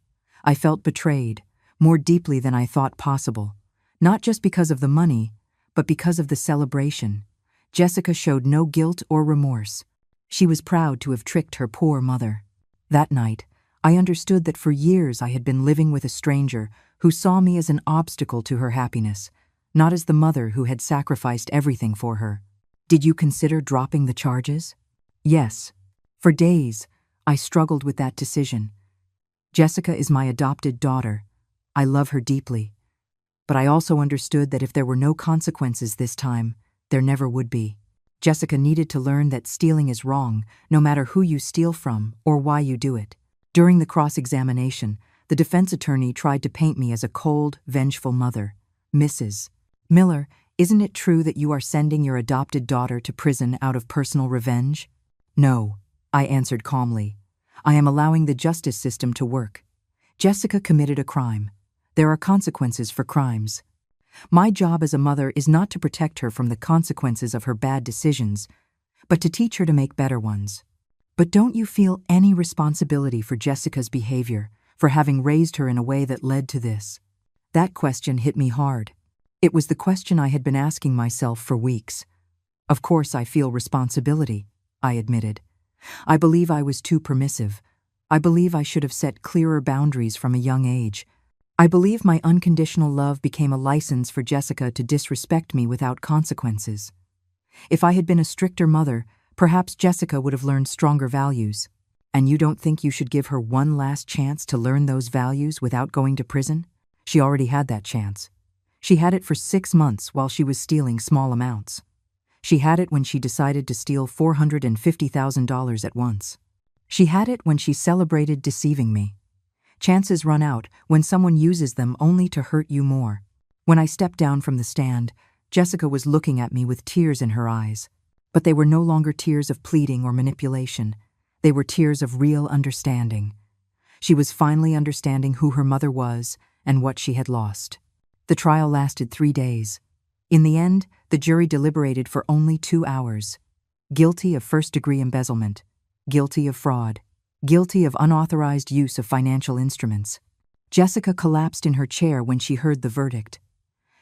I felt betrayed, more deeply than I thought possible, not just because of the money, but because of the celebration. Jessica showed no guilt or remorse. She was proud to have tricked her poor mother. That night, I understood that for years I had been living with a stranger who saw me as an obstacle to her happiness, not as the mother who had sacrificed everything for her. Did you consider dropping the charges? Yes. For days, I struggled with that decision. Jessica is my adopted daughter. I love her deeply. But I also understood that if there were no consequences this time, there never would be. Jessica needed to learn that stealing is wrong, no matter who you steal from or why you do it. During the cross-examination, the defense attorney tried to paint me as a cold, vengeful mother. Mrs. Miller, isn't it true that you are sending your adopted daughter to prison out of personal revenge? No, I answered calmly. I am allowing the justice system to work. Jessica committed a crime. There are consequences for crimes. My job as a mother is not to protect her from the consequences of her bad decisions, but to teach her to make better ones. But don't you feel any responsibility for Jessica's behavior, for having raised her in a way that led to this? That question hit me hard. It was the question I had been asking myself for weeks. Of course I feel responsibility, I admitted. I believe I was too permissive. I believe I should have set clearer boundaries from a young age. I believe my unconditional love became a license for Jessica to disrespect me without consequences. If I had been a stricter mother, perhaps Jessica would have learned stronger values. And you don't think you should give her one last chance to learn those values without going to prison? She already had that chance. She had it for 6 months while she was stealing small amounts. She had it when she decided to steal $450,000 at once. She had it when she celebrated deceiving me. Chances run out when someone uses them only to hurt you more. When I stepped down from the stand, Jessica was looking at me with tears in her eyes. But they were no longer tears of pleading or manipulation. They were tears of real understanding. She was finally understanding who her mother was and what she had lost. The trial lasted 3 days. In the end, the jury deliberated for only 2 hours. Guilty of first-degree embezzlement. Guilty of fraud. Guilty of unauthorized use of financial instruments. Jessica collapsed in her chair when she heard the verdict.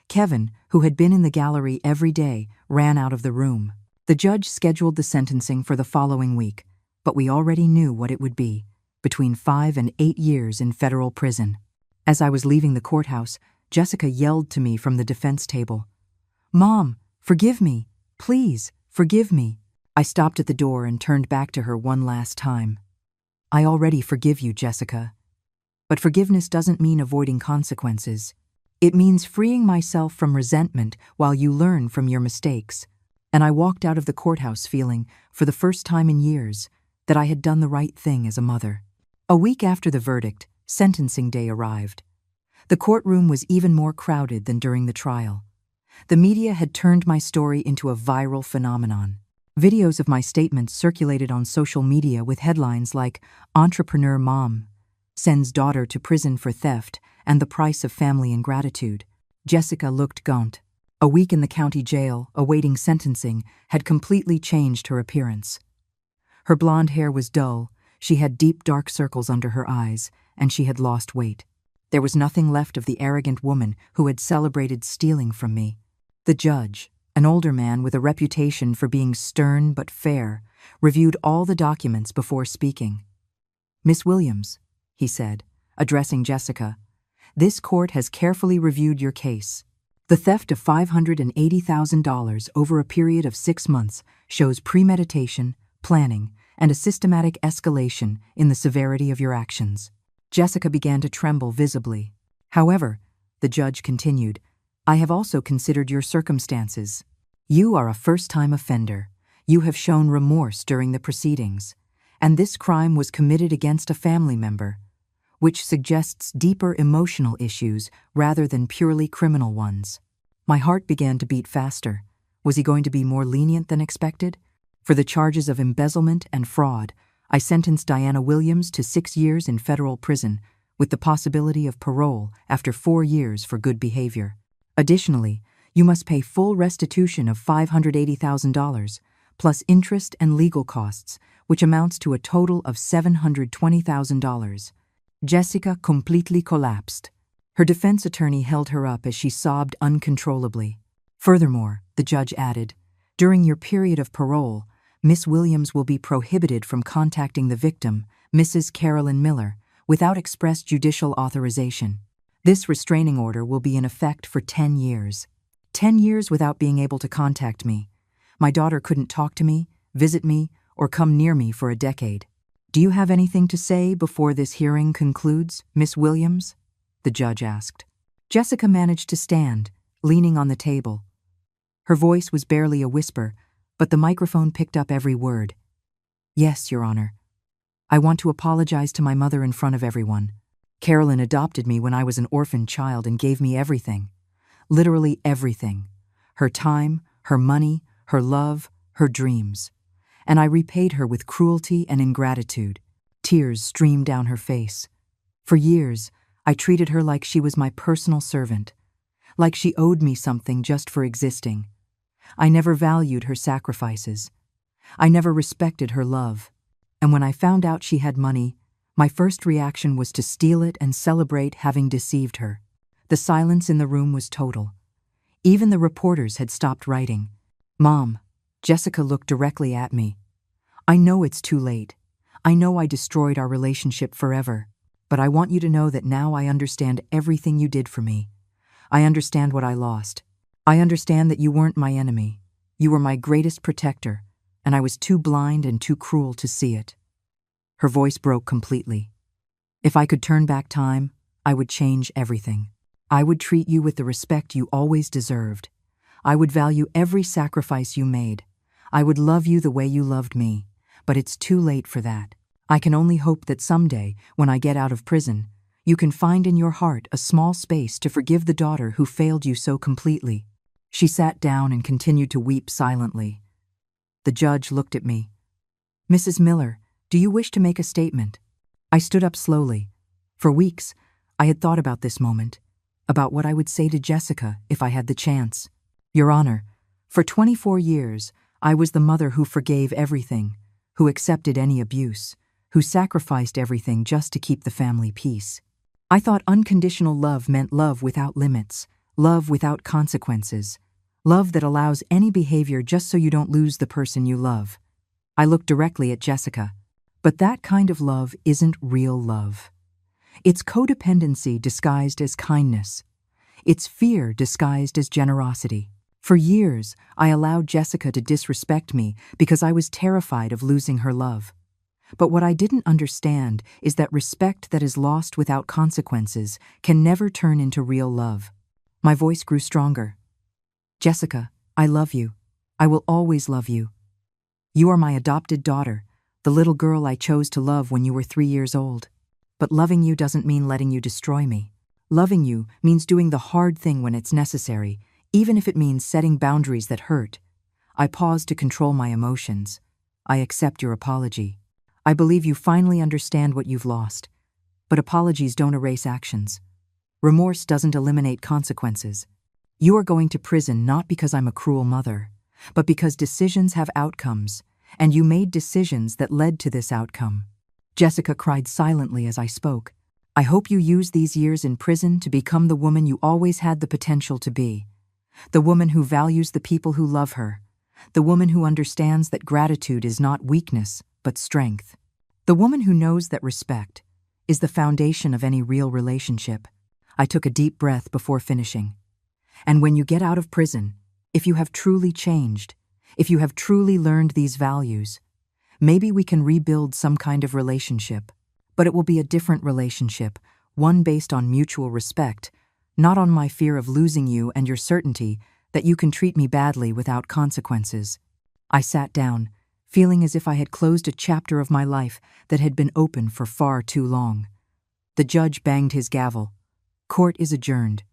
Kevin, who had been in the gallery every day, ran out of the room. The judge scheduled the sentencing for the following week, but we already knew what it would be, between 5 and 8 years in federal prison. As I was leaving the courthouse, Jessica yelled to me from the defense table, "Mom, forgive me. Please, forgive me." I stopped at the door and turned back to her one last time. "I already forgive you, Jessica. But forgiveness doesn't mean avoiding consequences. It means freeing myself from resentment while you learn from your mistakes." And I walked out of the courthouse feeling, for the first time in years, that I had done the right thing as a mother. A week after the verdict, sentencing day arrived. The courtroom was even more crowded than during the trial. The media had turned my story into a viral phenomenon. Videos of my statements circulated on social media with headlines like "Entrepreneur Mom Sends Daughter to Prison for Theft and the Price of Family Ingratitude." Jessica looked gaunt. A week in the county jail, awaiting sentencing, had completely changed her appearance. Her blonde hair was dull, she had deep dark circles under her eyes, and she had lost weight. There was nothing left of the arrogant woman who had celebrated stealing from me. The judge, an older man with a reputation for being stern but fair, reviewed all the documents before speaking. "Miss Williams," he said, addressing Jessica, "this court has carefully reviewed your case. The theft of $580,000 over a period of 6 months shows premeditation, planning, and a systematic escalation in the severity of your actions." Jessica began to tremble visibly. "However," the judge continued, "I have also considered your circumstances. You are a first-time offender. You have shown remorse during the proceedings. And this crime was committed against a family member, which suggests deeper emotional issues rather than purely criminal ones." My heart began to beat faster. Was he going to be more lenient than expected? For the charges of embezzlement and fraud, I sentenced Diana Williams to 6 years in federal prison, with the possibility of parole after 4 years for good behavior. Additionally, you must pay full restitution of $580,000, plus interest and legal costs, which amounts to a total of $720,000. Jessica completely collapsed. Her defense attorney held her up as she sobbed uncontrollably. Furthermore, the judge added, "During your period of parole, Miss Williams will be prohibited from contacting the victim, Mrs. Carolyn Miller, without express judicial authorization. This restraining order will be in effect for 10 years. 10 years without being able to contact me. My daughter couldn't talk to me, visit me, or come near me for a decade. Do you have anything to say before this hearing concludes, Miss Williams?" the judge asked. Jessica managed to stand, leaning on the table. Her voice was barely a whisper, but the microphone picked up every word. "Yes, Your Honor. I want to apologize to my mother in front of everyone. Carolyn adopted me when I was an orphan child and gave me everything. Literally everything. Her time, her money, her love, her dreams. And I repaid her with cruelty and ingratitude." Tears streamed down her face. "For years, I treated her like she was my personal servant, like she owed me something just for existing. I never valued her sacrifices. I never respected her love. And when I found out she had money, my first reaction was to steal it and celebrate having deceived her." The silence in the room was total. Even the reporters had stopped writing. "Mom," Jessica looked directly at me. "I know it's too late. I know I destroyed our relationship forever. But I want you to know that now I understand everything you did for me. I understand what I lost. I understand that you weren't my enemy. You were my greatest protector, and I was too blind and too cruel to see it." Her voice broke completely. "If I could turn back time, I would change everything. I would treat you with the respect you always deserved. I would value every sacrifice you made. I would love you the way you loved me. But it's too late for that. I can only hope that someday, when I get out of prison, you can find in your heart a small space to forgive the daughter who failed you so completely." She sat down and continued to weep silently. The judge looked at me. "Mrs. Miller, do you wish to make a statement?" I stood up slowly. For weeks, I had thought about this moment, about what I would say to Jessica if I had the chance. "Your Honor, for 24 years, I was the mother who forgave everything, who accepted any abuse, who sacrificed everything just to keep the family peace. I thought unconditional love meant love without limits, love without consequences, love that allows any behavior just so you don't lose the person you love." I looked directly at Jessica. But that kind of love isn't real love. It's codependency disguised as kindness. It's fear disguised as generosity. For years, I allowed Jessica to disrespect me because I was terrified of losing her love. But what I didn't understand is that respect that is lost without consequences can never turn into real love. My voice grew stronger. "Jessica, I love you. I will always love you. You are my adopted daughter, the little girl I chose to love when you were 3 years old. But loving you doesn't mean letting you destroy me. Loving you means doing the hard thing when it's necessary, even if it means setting boundaries that hurt." I paused to control my emotions. "I accept your apology. I believe you finally understand what you've lost. But apologies don't erase actions. Remorse doesn't eliminate consequences. You are going to prison not because I'm a cruel mother, but because decisions have outcomes, and you made decisions that led to this outcome." Jessica cried silently as I spoke. "I hope you use these years in prison to become the woman you always had the potential to be. The woman who values the people who love her. The woman who understands that gratitude is not weakness, but strength. The woman who knows that respect is the foundation of any real relationship." I took a deep breath before finishing. "And when you get out of prison, if you have truly changed, if you have truly learned these values, maybe we can rebuild some kind of relationship. But it will be a different relationship, one based on mutual respect, not on my fear of losing you and your certainty that you can treat me badly without consequences." I sat down, feeling as if I had closed a chapter of my life that had been open for far too long. The judge banged his gavel. "Court is adjourned.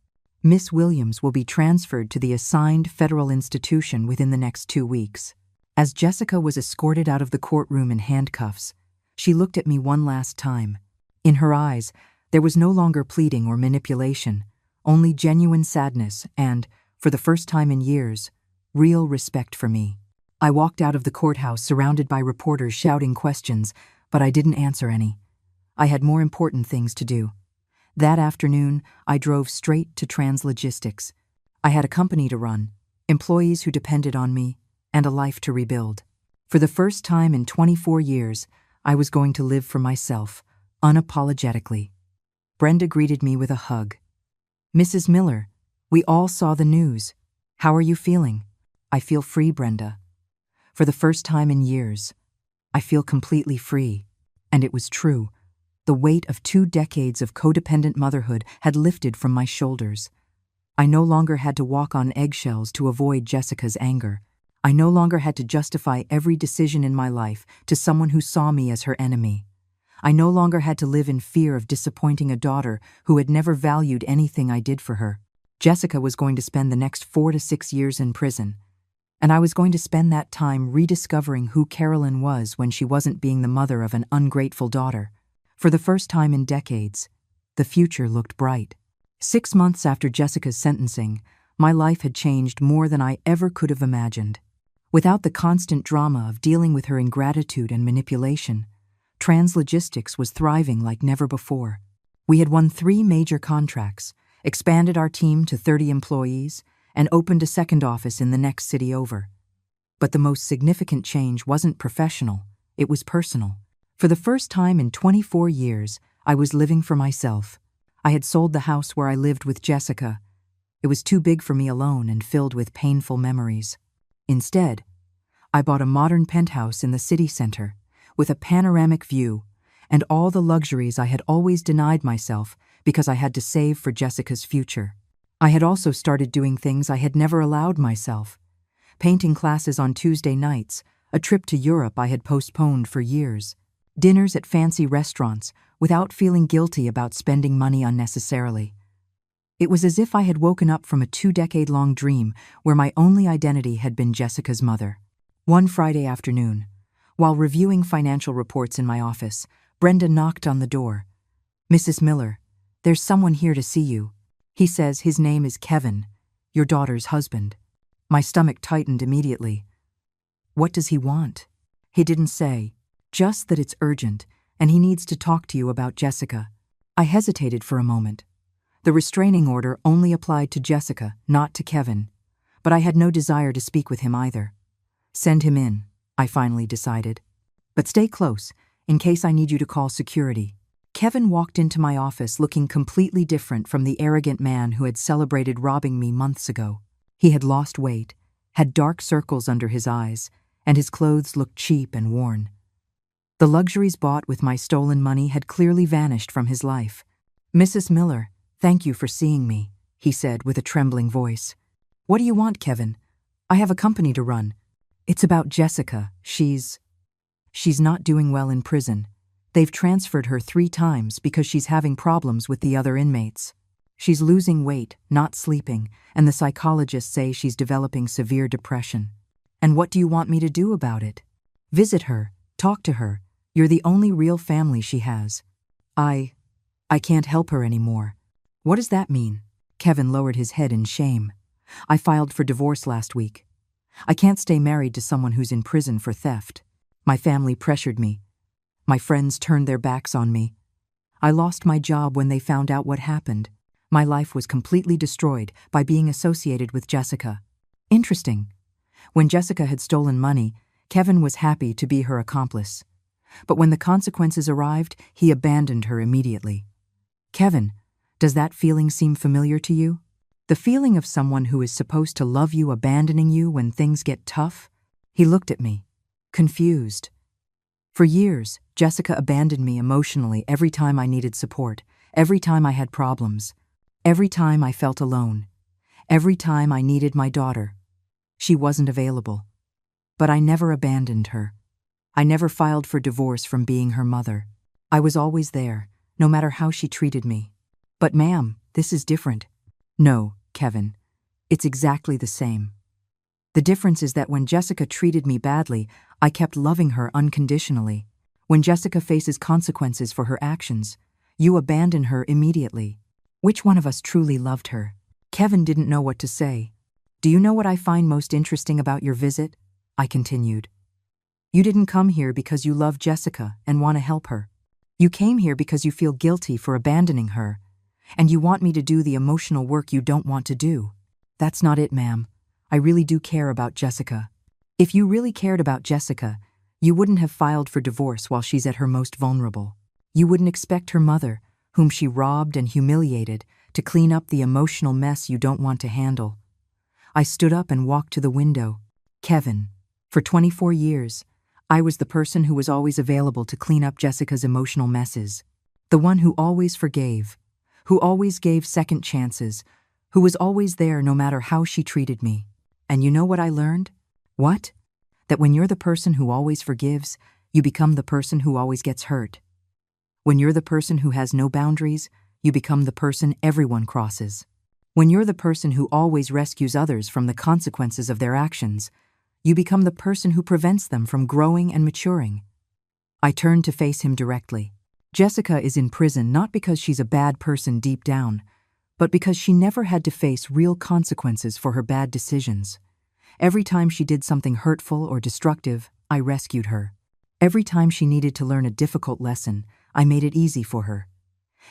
Miss Williams will be transferred to the assigned federal institution within the next 2 weeks." As Jessica was escorted out of the courtroom in handcuffs, she looked at me one last time. In her eyes, there was no longer pleading or manipulation, only genuine sadness and, for the first time in years, real respect for me. I walked out of the courthouse surrounded by reporters shouting questions, but I didn't answer any. I had more important things to do. That afternoon, I drove straight to Translogistics. I had a company to run, employees who depended on me, and a life to rebuild. For the first time in 24 years, I was going to live for myself, unapologetically. Brenda greeted me with a hug. "Mrs. Miller, we all saw the news. How are you feeling?" "I feel free, Brenda. For the first time in years, I feel completely free." And it was true. The weight of 2 decades of codependent motherhood had lifted from my shoulders. I no longer had to walk on eggshells to avoid Jessica's anger. I no longer had to justify every decision in my life to someone who saw me as her enemy. I no longer had to live in fear of disappointing a daughter who had never valued anything I did for her. Jessica was going to spend the next 4 to 6 years in prison, and I was going to spend that time rediscovering who Carolyn was when she wasn't being the mother of an ungrateful daughter. For the first time in decades, the future looked bright. 6 months after Jessica's sentencing, my life had changed more than I ever could have imagined. Without the constant drama of dealing with her ingratitude and manipulation, Translogistics was thriving like never before. We had won 3 major contracts, expanded our team to 30 employees, and opened a second office in the next city over. But the most significant change wasn't professional, it was personal. For the first time in 24 years, I was living for myself. I had sold the house where I lived with Jessica. It was too big for me alone and filled with painful memories. Instead, I bought a modern penthouse in the city center, with a panoramic view, and all the luxuries I had always denied myself because I had to save for Jessica's future. I had also started doing things I had never allowed myself. Painting classes on Tuesday nights, a trip to Europe I had postponed for years, dinners at fancy restaurants without feeling guilty about spending money unnecessarily. It was as if I had woken up from a 2-decade-long dream where my only identity had been Jessica's mother. One Friday afternoon, while reviewing financial reports in my office, Brenda knocked on the door. "Mrs. Miller, there's someone here to see you. He says his name is Kevin, your daughter's husband." My stomach tightened immediately. "What does he want?" "He didn't say, just that it's urgent, and he needs to talk to you about Jessica." I hesitated for a moment. The restraining order only applied to Jessica, not to Kevin, but I had no desire to speak with him either. "Send him in," I finally decided. "But stay close, in case I need you to call security." Kevin walked into my office looking completely different from the arrogant man who had celebrated robbing me months ago. He had lost weight, had dark circles under his eyes, and his clothes looked cheap and worn. The luxuries bought with my stolen money had clearly vanished from his life. "Mrs. Miller, thank you for seeing me," he said with a trembling voice. "What do you want, Kevin? I have a company to run. It's about Jessica. She's not doing well in prison. They've transferred her 3 times because she's having problems with the other inmates. She's losing weight, not sleeping, and the psychologists say she's developing severe depression. And what do you want me to do about it? Visit her, talk to her. You're the only real family she has." I can't help her anymore." "What does that mean?" Kevin lowered his head in shame. "I filed for divorce last week. I can't stay married to someone who's in prison for theft. My family pressured me. My friends turned their backs on me. I lost my job when they found out what happened. My life was completely destroyed by being associated with Jessica." Interesting. When Jessica had stolen money, Kevin was happy to be her accomplice. But when the consequences arrived, he abandoned her immediately. "Kevin, does that feeling seem familiar to you? The feeling of someone who is supposed to love you abandoning you when things get tough?" He looked at me, confused. "For years, Jessica abandoned me emotionally every time I needed support, every time I had problems, every time I felt alone, every time I needed my daughter. She wasn't available. But I never abandoned her. I never filed for divorce from being her mother. I was always there, no matter how she treated me." "But ma'am, this is different." "No, Kevin. It's exactly the same. The difference is that when Jessica treated me badly, I kept loving her unconditionally. When Jessica faces consequences for her actions, you abandon her immediately. Which one of us truly loved her?" Kevin didn't know what to say. "Do you know what I find most interesting about your visit?" I continued. "You didn't come here because you love Jessica and want to help her. You came here because you feel guilty for abandoning her, and you want me to do the emotional work you don't want to do." "That's not it, ma'am. I really do care about Jessica. If you really cared about Jessica, you wouldn't have filed for divorce while she's at her most vulnerable. You wouldn't expect her mother, whom she robbed and humiliated, to clean up the emotional mess you don't want to handle." I stood up and walked to the window. "Kevin, for 24 years, I was the person who was always available to clean up Jessica's emotional messes. The one who always forgave, who always gave second chances, who was always there no matter how she treated me. And you know what I learned?" "What?" "That when you're the person who always forgives, you become the person who always gets hurt. When you're the person who has no boundaries, you become the person everyone crosses. When you're the person who always rescues others from the consequences of their actions, you become the person who prevents them from growing and maturing." I turned to face him directly. "Jessica is in prison not because she's a bad person deep down, but because she never had to face real consequences for her bad decisions. Every time she did something hurtful or destructive, I rescued her. Every time she needed to learn a difficult lesson, I made it easy for her.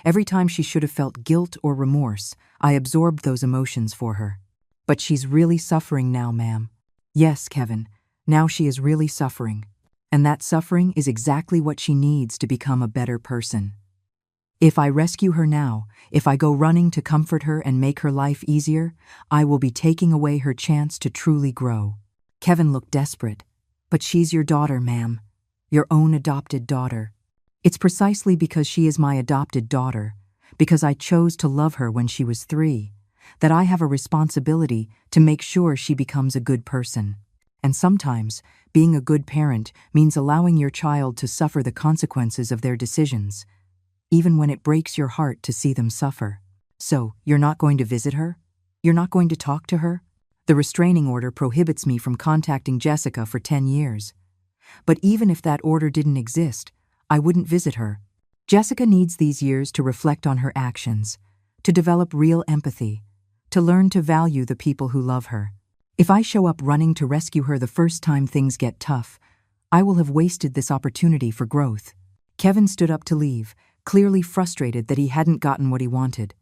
Every time she should have felt guilt or remorse, I absorbed those emotions for her. But she's really suffering now, ma'am." "Yes, Kevin, now she is really suffering. And that suffering is exactly what she needs to become a better person. If I rescue her now, if I go running to comfort her and make her life easier, I will be taking away her chance to truly grow." Kevin looked desperate. "But she's your daughter, ma'am. Your own adopted daughter. It's precisely because she is my adopted daughter, because I chose to love her when she was 3, that I have a responsibility to make sure she becomes a good person. And sometimes, being a good parent means allowing your child to suffer the consequences of their decisions, even when it breaks your heart to see them suffer." So, you're not going to visit her? You're not going to talk to her? The restraining order prohibits me from contacting Jessica for 10 years. But even if that order didn't exist, I wouldn't visit her. Jessica needs these years to reflect on her actions, to develop real empathy, to learn to value the people who love her. If I show up running to rescue her the first time things get tough, I will have wasted this opportunity for growth. Kevin stood up to leave, clearly frustrated that he hadn't gotten what he wanted.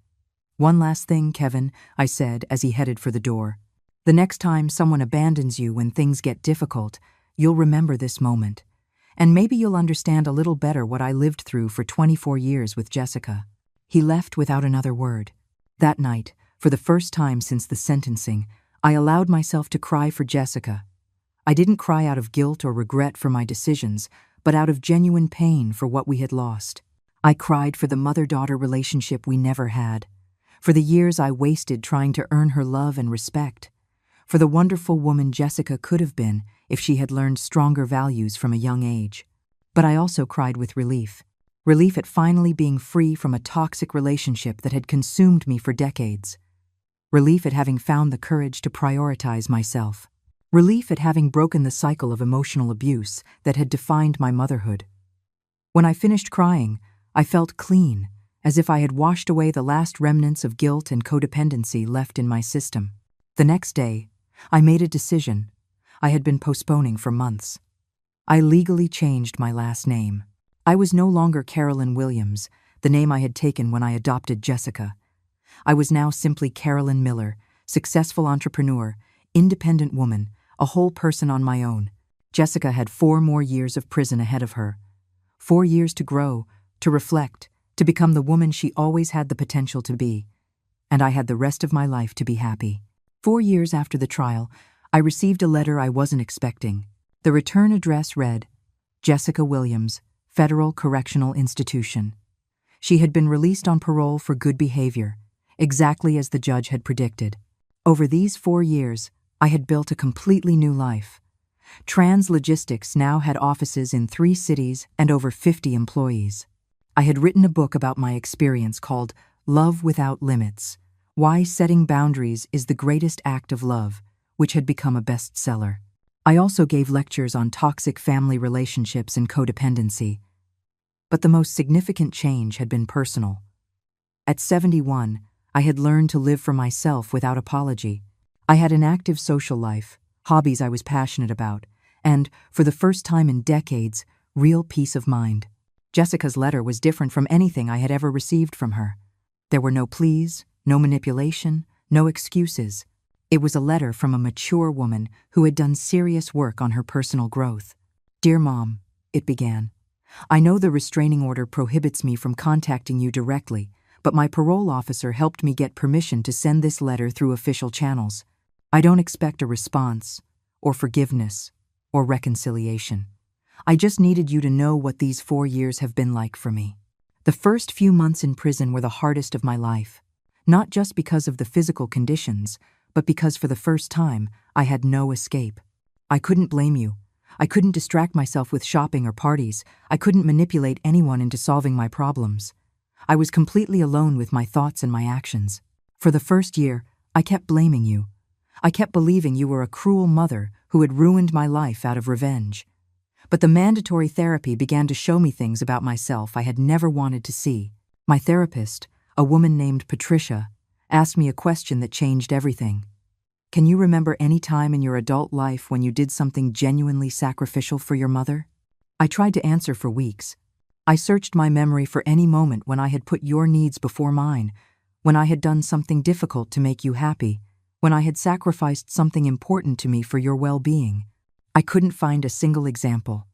"One last thing, Kevin," I said as he headed for the door. "The next time someone abandons you when things get difficult, you'll remember this moment. And maybe you'll understand a little better what I lived through for 24 years with Jessica." He left without another word. That night, for the first time since the sentencing, I allowed myself to cry for Jessica. I didn't cry out of guilt or regret for my decisions, but out of genuine pain for what we had lost. I cried for the mother-daughter relationship we never had, for the years I wasted trying to earn her love and respect, for the wonderful woman Jessica could have been if she had learned stronger values from a young age. But I also cried with relief. Relief at finally being free from a toxic relationship that had consumed me for decades. Relief at having found the courage to prioritize myself. Relief at having broken the cycle of emotional abuse that had defined my motherhood. When I finished crying, I felt clean, as if I had washed away the last remnants of guilt and codependency left in my system. The next day, I made a decision I had been postponing for months. I legally changed my last name. I was no longer Carolyn Williams, the name I had taken when I adopted Jessica. I was now simply Carolyn Miller, successful entrepreneur, independent woman, a whole person on my own. Jessica had 4 more years of prison ahead of her. 4 years to grow, to reflect, to become the woman she always had the potential to be. And I had the rest of my life to be happy. 4 years after the trial, I received a letter I wasn't expecting. The return address read, Jessica Williams, Federal Correctional Institution. She had been released on parole for good behavior, exactly as the judge had predicted. Over these 4 years, I had built a completely new life. Trans Logistics now had offices in 3 cities and over 50 employees. I had written a book about my experience called Love Without Limits, Why Setting Boundaries is the Greatest Act of Love, which had become a bestseller. I also gave lectures on toxic family relationships and codependency. But the most significant change had been personal. At 71, I had learned to live for myself without apology. I had an active social life, hobbies I was passionate about, and, for the first time in decades, real peace of mind. Jessica's letter was different from anything I had ever received from her. There were no pleas, no manipulation, no excuses. It was a letter from a mature woman who had done serious work on her personal growth. "Dear Mom," it began, "I know the restraining order prohibits me from contacting you directly, but my parole officer helped me get permission to send this letter through official channels. I don't expect a response, or forgiveness, or reconciliation. I just needed you to know what these 4 years have been like for me. The first few months in prison were the hardest of my life, not just because of the physical conditions, but because for the first time, I had no escape. I couldn't blame you. I couldn't distract myself with shopping or parties. I couldn't manipulate anyone into solving my problems. I was completely alone with my thoughts and my actions. For the first year, I kept blaming you. I kept believing you were a cruel mother who had ruined my life out of revenge. But the mandatory therapy began to show me things about myself I had never wanted to see. My therapist, a woman named Patricia, asked me a question that changed everything. Can you remember any time in your adult life when you did something genuinely sacrificial for your mother? I tried to answer for weeks. I searched my memory for any moment when I had put your needs before mine, when I had done something difficult to make you happy, when I had sacrificed something important to me for your well-being. I couldn't find a single example.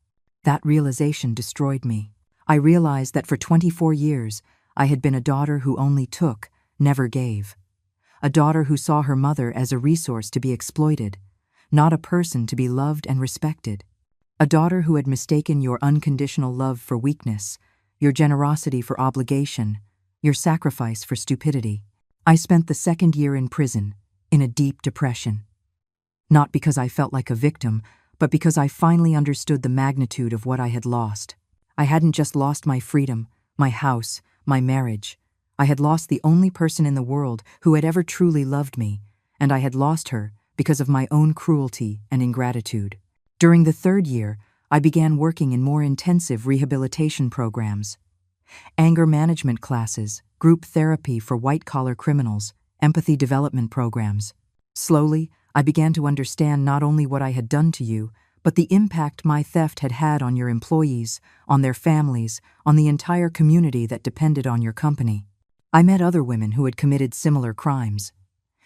That realization destroyed me. I realized that for 24 years, I had been a daughter who only took, never gave. A daughter who saw her mother as a resource to be exploited, not a person to be loved and respected. A daughter who had mistaken your unconditional love for weakness, your generosity for obligation, your sacrifice for stupidity. I spent the 2nd year in prison, in a deep depression. Not because I felt like a victim, but because I finally understood the magnitude of what I had lost. I hadn't just lost my freedom, my house, my marriage. I had lost the only person in the world who had ever truly loved me, and I had lost her because of my own cruelty and ingratitude. During the 3rd year, I began working in more intensive rehabilitation programs. Anger management classes, group therapy for white-collar criminals, empathy development programs. Slowly, I began to understand not only what I had done to you, but the impact my theft had had on your employees, on their families, on the entire community that depended on your company. I met other women who had committed similar crimes.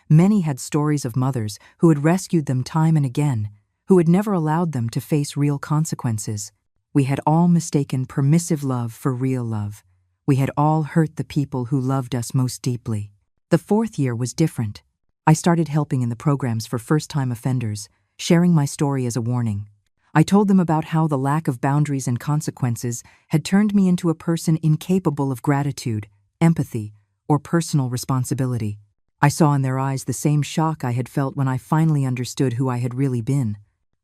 Many had stories of mothers who had rescued them time and again, who had never allowed them to face real consequences. We had all mistaken permissive love for real love. We had all hurt the people who loved us most deeply. The 4th year was different. I started helping in the programs for first-time offenders, sharing my story as a warning. I told them about how the lack of boundaries and consequences had turned me into a person incapable of gratitude, empathy, or personal responsibility. I saw in their eyes the same shock I had felt when I finally understood who I had really been.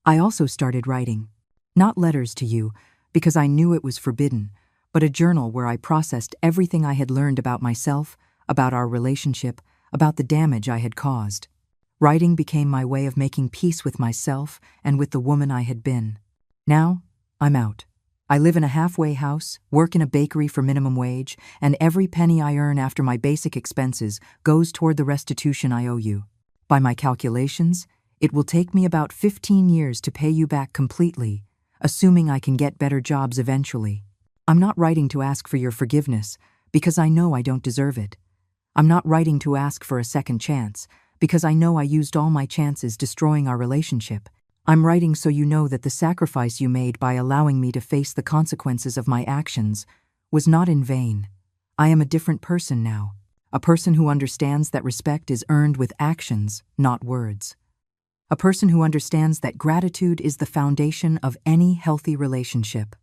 I also started writing. Not letters to you, because I knew it was forbidden, but a journal where I processed everything I had learned about myself, about our relationship, about the damage I had caused. Writing became my way of making peace with myself and with the woman I had been. Now, I'm out. I live in a halfway house, work in a bakery for minimum wage, and every penny I earn after my basic expenses goes toward the restitution I owe you. By my calculations, it will take me about 15 years to pay you back completely, assuming I can get better jobs eventually. I'm not writing to ask for your forgiveness, because I know I don't deserve it. I'm not writing to ask for a second chance, because I know I used all my chances destroying our relationship. I'm writing so you know that the sacrifice you made by allowing me to face the consequences of my actions was not in vain. I am a different person now, a person who understands that respect is earned with actions, not words. A person who understands that gratitude is the foundation of any healthy relationship.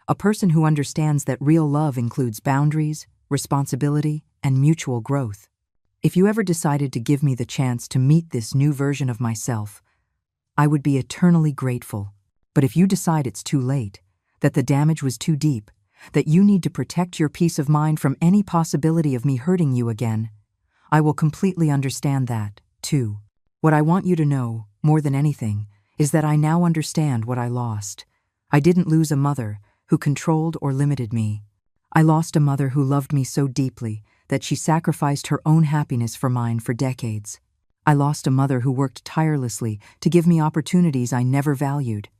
A person who understands that real love includes boundaries, responsibility, and mutual growth. If you ever decided to give me the chance to meet this new version of myself, I would be eternally grateful. But if you decide it's too late, that the damage was too deep, that you need to protect your peace of mind from any possibility of me hurting you again, I will completely understand that, too. What I want you to know, more than anything, is that I now understand what I lost. I didn't lose a mother who controlled or limited me. I lost a mother who loved me so deeply that she sacrificed her own happiness for mine for decades. I lost a mother who worked tirelessly to give me opportunities I never valued.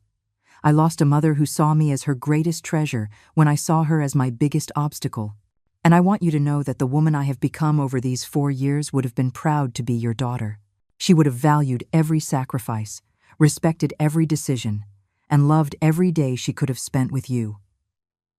I lost a mother who saw me as her greatest treasure when I saw her as my biggest obstacle. And I want you to know that the woman I have become over these 4 years would have been proud to be your daughter. She would have valued every sacrifice, respected every decision, and loved every day she could have spent with you.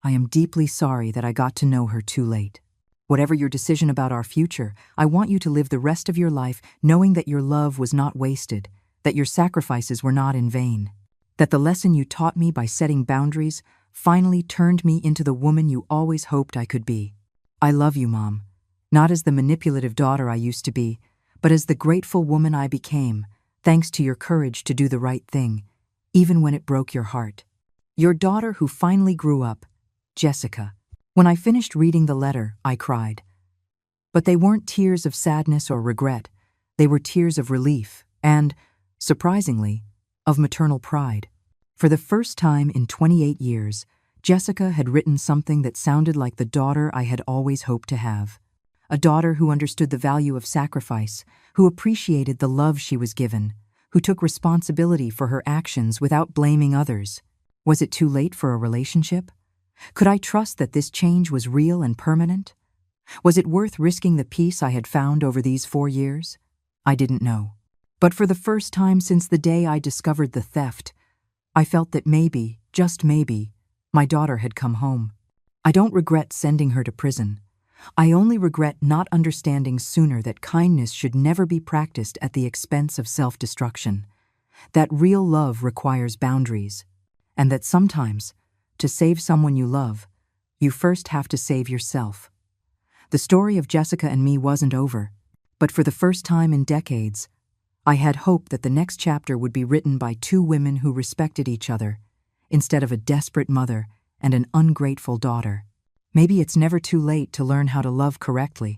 I am deeply sorry that I got to know her too late. Whatever your decision about our future, I want you to live the rest of your life knowing that your love was not wasted, that your sacrifices were not in vain, that the lesson you taught me by setting boundaries finally turned me into the woman you always hoped I could be. I love you, Mom, not as the manipulative daughter I used to be, but as the grateful woman I became, thanks to your courage to do the right thing, even when it broke your heart. Your daughter who finally grew up, Jessica. When I finished reading the letter, I cried. But they weren't tears of sadness or regret. They were tears of relief and, surprisingly, of maternal pride. For the first time in 28 years, Jessica had written something that sounded like the daughter I had always hoped to have. A daughter who understood the value of sacrifice, who appreciated the love she was given, who took responsibility for her actions without blaming others. Was it too late for a relationship? Could I trust that this change was real and permanent? Was it worth risking the peace I had found over these 4 years? I didn't know. But for the first time since the day I discovered the theft, I felt that maybe, just maybe, my daughter had come home. I don't regret sending her to prison. I only regret not understanding sooner that kindness should never be practiced at the expense of self-destruction, that real love requires boundaries, and that sometimes, to save someone you love, you first have to save yourself. The story of Jessica and me wasn't over, but for the first time in decades, I had hope that the next chapter would be written by 2 women who respected each other, instead of a desperate mother and an ungrateful daughter. Maybe it's never too late to learn how to love correctly.